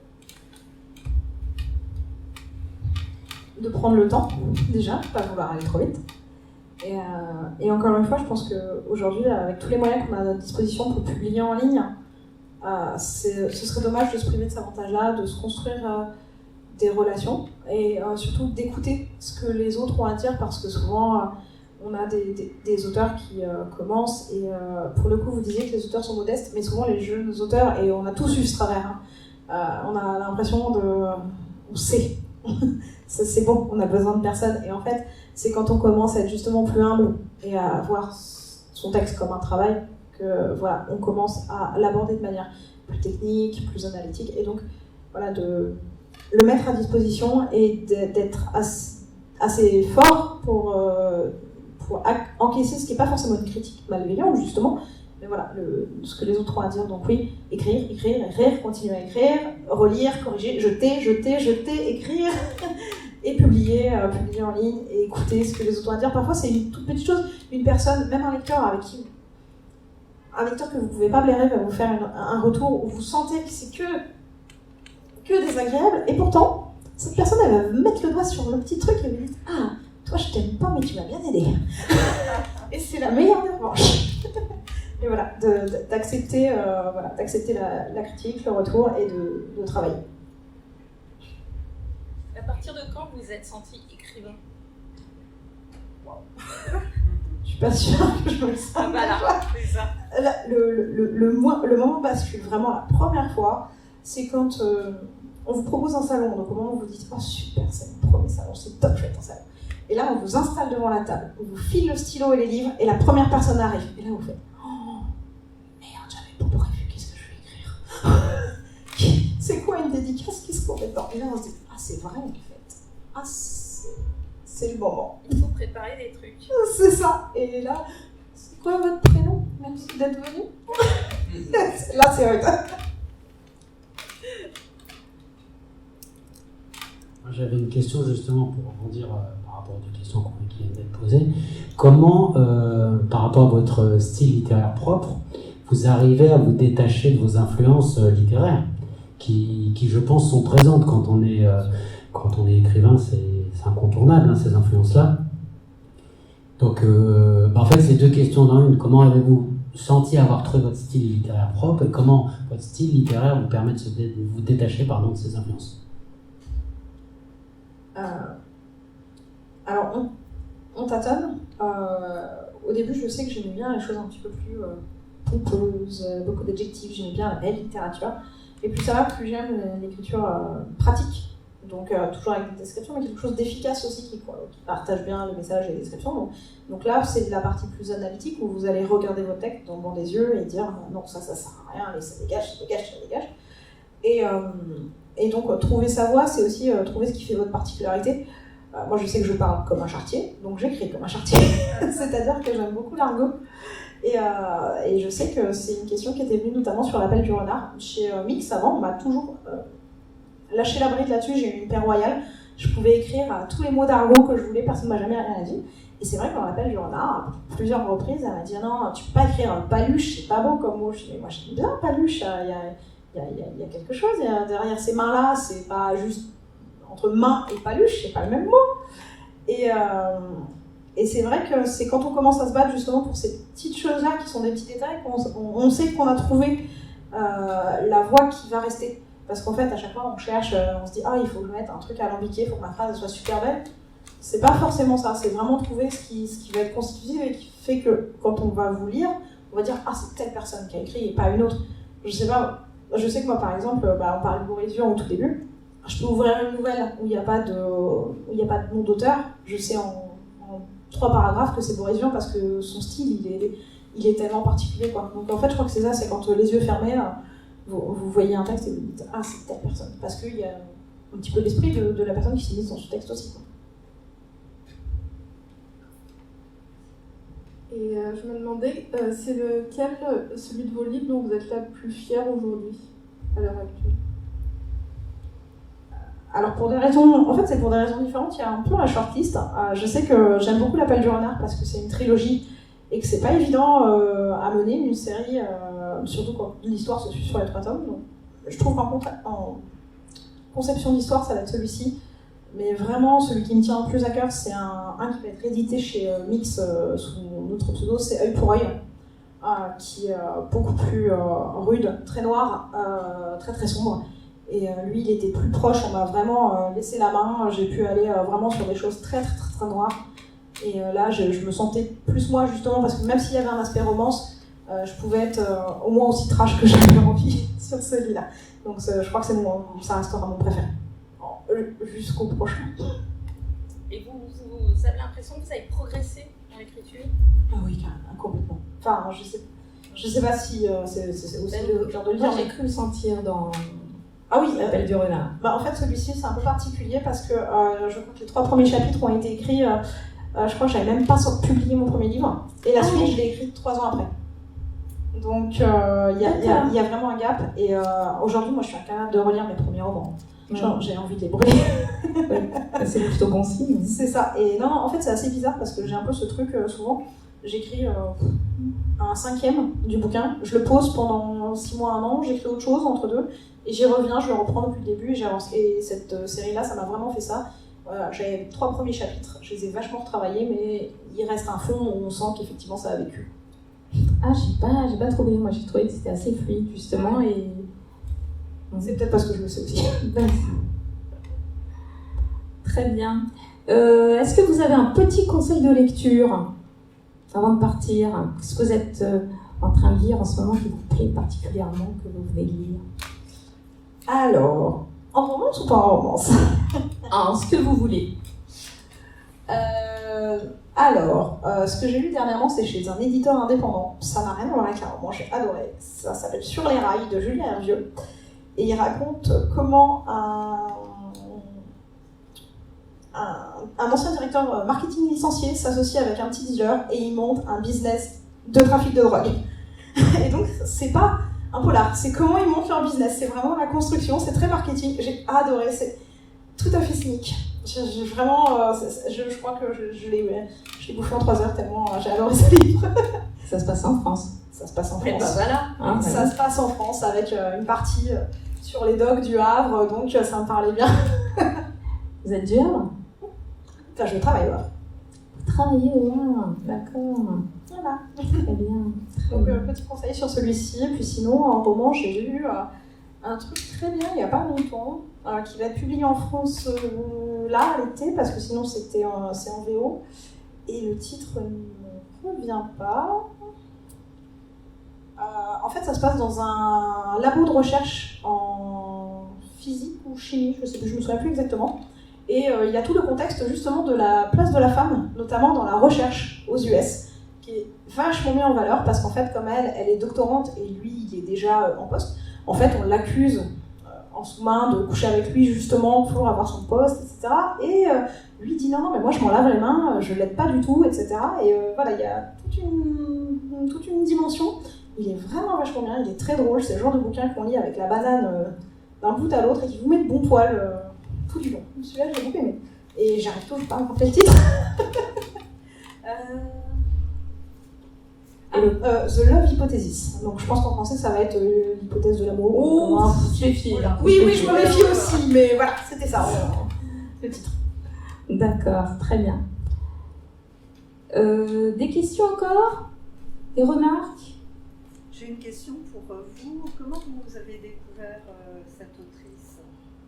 S2: De prendre le temps, déjà, pas vouloir aller trop vite. Et encore une fois, je pense qu'aujourd'hui, avec tous les moyens qu'on a à notre disposition pour publier en ligne, ce serait dommage de se priver de cet avantage-là, de se construire des relations et surtout d'écouter ce que les autres ont à dire, parce que souvent on a des auteurs qui commencent et pour le coup vous disiez que les auteurs sont modestes, mais souvent les jeunes auteurs, et on a tous eu ce travers, on a l'impression on sait, c'est bon, on a besoin de personne. Et en fait, c'est quand on commence à être justement plus humble et à voir son texte comme un travail que voilà, on commence à l'aborder de manière plus technique, plus analytique, et donc voilà, de le mettre à disposition et d'être assez fort pour encaisser ce qui n'est pas forcément une critique malveillante justement, mais voilà, ce que les autres ont à dire. Donc oui, écrire, continuer à écrire, relire, corriger, jeter, écrire et publier en ligne et écouter ce que les autres ont à dire. Parfois c'est une toute petite chose, une personne, même un lecteur que vous ne pouvez pas blairer va vous faire un retour où vous sentez que c'est que désagréable, et pourtant cette personne elle va mettre le doigt sur le petit truc et vous dit ah, toi je t'aime pas mais tu m'as bien aidé. Et c'est la meilleure des revanches. Et voilà, d'accepter la critique, le retour et de travailler.
S8: À partir de quand vous vous êtes senti écrivain?
S2: Je suis pas sûre que je me le sens.
S8: Voilà, c'est ça.
S2: Le moment bascule vraiment la première fois, c'est quand on vous propose un salon. Donc au moment où vous dites oh super, c'est mon premier salon, c'est top, je vais être en salon. Et là on vous installe devant la table, on vous file le stylo et les livres, et la première personne arrive. Et là vous faites oh merde, j'avais pas prévu, qu'est-ce que je vais écrire? C'est quoi une dédicace qui se complète dedans? Et là on se dit ah c'est vrai en fait, ah c'est le moment.
S8: Il faut préparer des trucs.
S2: C'est ça. Et là, c'est quoi votre prénom? Merci d'être venu. Là, c'est vrai.
S4: J'avais une question justement pour rebondir par rapport aux deux questions qui viennent d'être posées. Comment, par rapport à votre style littéraire propre, vous arrivez à vous détacher de vos influences littéraires qui, je pense, sont présentes quand on est écrivain, c'est incontournable, hein, ces influences-là. Donc, en fait, c'est deux questions dans une. Comment avez-vous senti avoir trouvé votre style littéraire propre, et comment votre style littéraire vous permet de vous détacher de ces influences?
S2: Alors, on tâtonne. Au début, je sais que j'aimais bien les choses un petit peu plus pompeuses, beaucoup d'adjectifs, j'aimais bien la belle littérature. Et plus ça va, plus j'aime l'écriture pratique. Donc toujours avec des descriptions, mais quelque chose d'efficace aussi qui partage bien le message et les descriptions. Donc là, c'est la partie plus analytique où vous allez regarder votre texte dans le blanc des yeux et dire non, ça sert à rien, allez, ça dégage. Et donc trouver sa voix, c'est aussi trouver ce qui fait votre particularité. Moi, je sais que je parle comme un charretier, donc j'écris comme un charretier. C'est-à-dire que j'aime beaucoup l'argot. Et je sais que c'est une question qui était venue notamment sur l'appel du renard. Chez Mix, avant, on m'a toujours lâché la bride là-dessus. J'ai eu une paire royale. Je pouvais écrire tous les mots d'argot que je voulais, personne ne m'a jamais rien dit. Et c'est vrai que dans l'appel du renard, à plusieurs reprises, elle m'a dit non, tu peux pas écrire paluche, c'est pas beau comme mot. Je dis mais moi j'aime bien paluche, il y a quelque chose derrière ces mains-là, c'est pas juste entre main et paluche, c'est pas le même mot. Et c'est vrai que c'est quand on commence à se battre justement pour ces petites choses-là qui sont des petits détails qu'on sait qu'on a trouvé la voix qui va rester. Parce qu'en fait, à chaque fois, on cherche, on se dit « Ah, il faut que je mette un truc alambiqué, il faut que ma phrase soit super belle ». C'est pas forcément ça, c'est vraiment trouver ce qui va être constitutif et qui fait que quand on va vous lire, on va dire « Ah, c'est telle personne qui a écrit et pas une autre ». Je sais que moi, par exemple, on parlait de Boris Vian au tout début, je peux ouvrir une nouvelle où il n'y a pas de nom d'auteur, je sais en 3 paragraphes que c'est Boris Vian parce que son style, il est tellement particulier, quoi. Donc en fait, je crois que c'est ça, c'est quand les yeux fermés, vous voyez un texte et vous dites « Ah, c'est telle personne ». Parce qu'il y a un petit peu l'esprit de la personne qui s'est mise dans ce texte aussi, quoi.
S5: Et je me demandais, c'est lequel, celui de vos livres dont vous êtes la plus fière aujourd'hui, à l'heure actuelle?
S2: Alors pour des raisons, en fait c'est pour des raisons différentes, il y a un peu la shortlist. Je sais que j'aime beaucoup l'appel du renard parce que c'est une trilogie et que c'est pas évident à mener une série, surtout quand l'histoire se suit sur les 3 tomes. Donc, je trouve qu'en conception d'histoire ça va être celui-ci, mais vraiment celui qui me tient le plus à cœur c'est un qui va être édité chez Mix sous notre pseudo, c'est Œil pour œil, qui est beaucoup plus rude, très noir, très très sombre. Et lui, il était plus proche, on m'a vraiment laissé la main, j'ai pu aller vraiment sur des choses très très très, très noires. Et là, je me sentais plus moi justement, parce que même s'il y avait un aspect romance, je pouvais être au moins aussi trash que j'avais envie. sur celui-là. Donc je crois que ça restera mon préféré. Jusqu'au prochain.
S8: Et vous avez l'impression que vous avez progressé dans l'écriture?
S2: Ah oui, carrément, complètement. Enfin, je sais pas si c'est aussi le genre de le dire.
S1: Moi, j'ai cru le sentir dans
S2: Ah oui,
S1: L'appel du renard.
S2: en fait, celui-ci, c'est un peu particulier parce que je crois que les 3 premiers chapitres ont été écrits, je crois que j'avais même pas publié mon premier livre. Et la suite, je l'ai écrite 3 ans après. Donc, il y a vraiment un gap. Et aujourd'hui, moi, je suis incapable de relire mes premiers romans. Genre, j'ai envie de les brûler.
S1: C'est plutôt bon signe.
S2: C'est ça. Et non, en fait, c'est assez bizarre parce que j'ai un peu ce truc, souvent, j'écris un 5e du bouquin, je le pose pendant 6 mois, 1 an, j'écris autre chose entre deux, et j'y reviens, je le reprends depuis le début et j'avance. Et cette série-là, ça m'a vraiment fait ça. Voilà, j'avais 3 premiers chapitres, je les ai vachement retravaillés, mais il reste un fond où on sent qu'effectivement ça a vécu.
S1: Ah, j'ai pas trouvé. Moi, j'ai trouvé que c'était assez fluide, justement, et...
S2: C'est peut-être parce que je le sais aussi.
S1: Très bien. Est-ce que vous avez un petit conseil de lecture avant de partir? Qu'est-ce que vous êtes en train de lire en ce moment qui vous plaît particulièrement, que vous venez de lire?
S2: Alors, en romance ou pas en romance?
S1: Ce que vous voulez.
S2: Alors, ce que j'ai lu dernièrement, c'est chez un éditeur indépendant. Ça n'a rien à voir avec un roman, j'ai adoré. Ça s'appelle Sur les rails de Julien Hervieux. Et il raconte comment un ancien directeur marketing licencié s'associe avec un petit dealer et il monte un business de trafic de drogue. Et donc, c'est pas un polar, c'est comment ils montent leur business. C'est vraiment la construction, c'est très marketing. J'ai adoré, c'est tout à fait cynique. J'ai vraiment, je crois que je l'ai bouffé en 3 heures tellement j'ai adoré ce livre.
S1: Ça se passe en France.
S2: Ça se passe en
S8: Et
S2: France.
S8: ben voilà.
S1: Hein,
S2: Ça se passe en France avec une partie sur les docks du Havre, donc ça me parlait bien.
S1: Vous êtes du Havre?
S2: Enfin, je travaille au Havre.
S1: Vous travaillez au Havre, d'accord.
S2: Voilà.
S1: Très bien.
S2: Donc, petit conseil sur celui-ci. Et puis sinon, en roman, j'ai lu un truc très bien il n'y a pas longtemps, qui va être publié en France là, à l'été, parce que sinon c'est en VO. Et le titre ne me revient pas. En fait, ça se passe dans un labo de recherche en physique ou chimie, je sais plus, je me souviens plus exactement. Et il y a tout le contexte justement de la place de la femme, notamment dans la recherche aux US, qui est vachement mis en valeur parce qu'en fait, comme elle est doctorante et lui, il est déjà en poste, en fait, on l'accuse en sous-main de coucher avec lui justement pour avoir son poste, etc. Et lui dit non, mais moi je m'en lave les mains, je l'aide pas du tout, etc. Et voilà, il y a toute une dimension. Il est vraiment vachement bien, il est très drôle, c'est le genre de bouquin qu'on lit avec la banane d'un bout à l'autre et qui vous met de bon poil tout du long. Celui-là, j'ai beaucoup aimé. Et j'arrive toujours pas à me rappeler le titre. The Love Hypothesis. Donc je pense qu'en français, ça va être l'hypothèse de l'amour.
S1: Oh, je méfie.
S2: Voilà. Oui, je me méfie aussi, mais voilà, c'était ça, le titre.
S1: D'accord, très bien. Des questions encore? Des remarques?
S7: J'ai une question pour vous. Comment vous avez découvert cette autrice?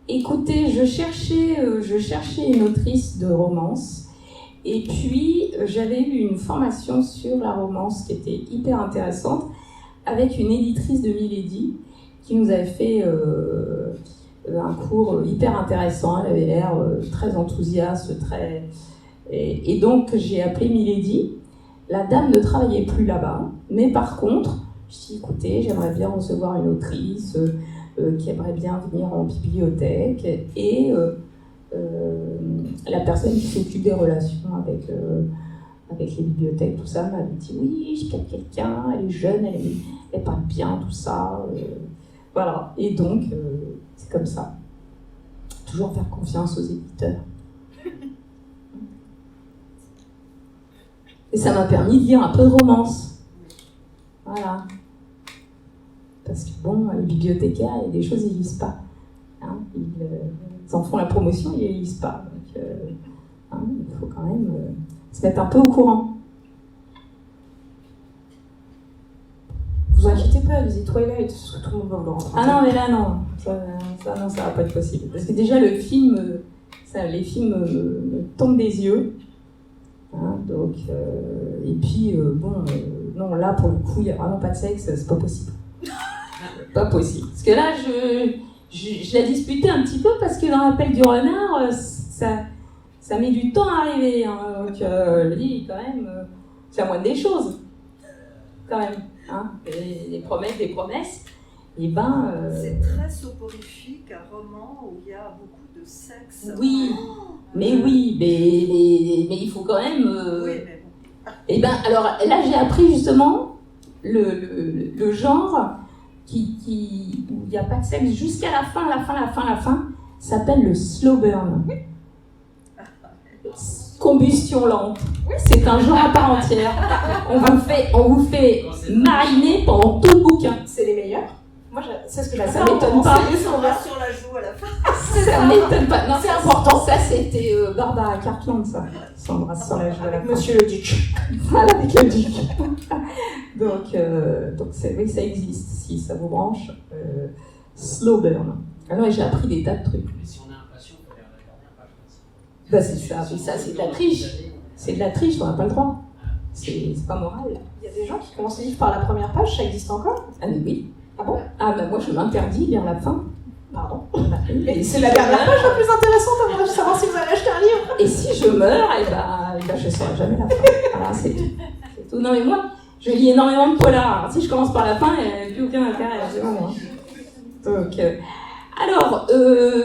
S1: Écoutez, je cherchais une autrice de romance. Et puis, j'avais eu une formation sur la romance qui était hyper intéressante avec une éditrice de Milady qui nous avait fait un cours hyper intéressant. Elle avait l'air très enthousiaste, Et donc, j'ai appelé Milady. La dame ne travaillait plus là-bas, mais par contre, je me suis dit, écoutez, j'aimerais bien recevoir une autrice qui aimerait bien venir en bibliothèque. Et la personne qui s'occupe des relations avec les bibliothèques, tout ça, m'avait dit oui, je connais quelqu'un, elle est jeune, elle parle bien, tout ça. Voilà. Et donc, c'est comme ça. Toujours faire confiance aux éditeurs. Et ça m'a permis de lire un peu de romance. Voilà. Parce que bon, les bibliothécaires, il y a des choses, ils lisent pas. Hein, ils en font la promotion, ils les lisent pas. Donc, il faut quand même se mettre un peu au courant.
S2: Vous inquiétez pas, lisez Twilight, parce que tout le monde va vous le rendre.
S1: Ah non, mais là, non. Ça va pas être possible. Parce que déjà, les films me tombent des yeux. Hein, donc, et puis, non, là, pour le coup, il n'y a vraiment pas de sexe, c'est pas possible. Pas possible. Parce que là, je la disputais un petit peu parce que dans l'appel du renard, ça met du temps à arriver. Hein. Donc, je dis quand même, c'est la moindre des choses. Quand même. Hein. Les promesses. Et ben.
S7: C'est très soporifique, un roman où il y a beaucoup de sexe.
S1: Oui, mais il faut quand même.
S7: Oui, mais bon.
S1: Et ben, alors là, j'ai appris justement le genre où il n'y a pas de sexe jusqu'à la fin, s'appelle le slow burn. Combustion lente. C'est un genre à part entière. On vous fait mariner pendant tout le bouquin.
S2: C'est les meilleurs. Moi, c'est ce que
S1: Ça m'étonne pas.
S7: On va sur la joue à la fin.
S1: Ça m'étonne pas. Non, c'est important. Ça, c'était Barbara Cartland, ça. S'embrasse sur la joue à la fin.
S2: Monsieur le Duc.
S1: Voilà, avec le Duc. Donc c'est vrai que ça existe, si ça vous branche. Slow burn. Alors, j'ai appris des tas de trucs.
S4: Mais si on est impatient, il faut lire la dernière page.
S1: Bah, c'est ça, mais ça, c'est de la triche. C'est de la triche, on n'a pas le droit. C'est pas moral.
S2: Il y a des gens qui commencent le livre par la première page, ça existe encore?
S1: Ah, mais oui.
S2: Ah bon?
S1: Ah, bah, moi, je m'interdis lire la fin.
S2: Pardon.
S1: Et
S2: C'est la dernière page la plus intéressante à mon avis, savoir si vous avez acheté un livre.
S1: Et si je meurs, je ne saurai jamais la fin. Voilà, c'est tout. C'est tout. Non, mais moi, je lis énormément de polars. Alors, si je commence par la fin, il n'y a plus aucun intérêt. C'est bon, hein. Donc, alors,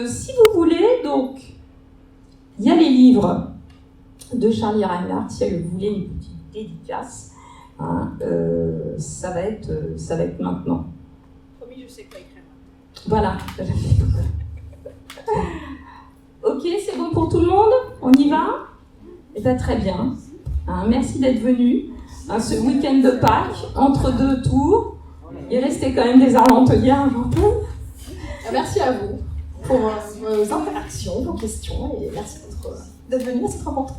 S1: si vous voulez, donc, il y a les livres de Charlie Reinhardt. Si vous voulez une petite dédicace, hein, ça va être maintenant.
S3: Promis, je sais quoi écrire.
S1: Voilà. Ok, c'est bon pour tout le monde? On y va? Eh bien, très bien. Hein, merci d'être venus. Hein, ce week-end de Pâques, entre deux tours. Il restait quand même des Arlentoniens, j'entends.
S2: Merci à vous pour vos interactions, vos questions et merci d'être venus à cette rencontre.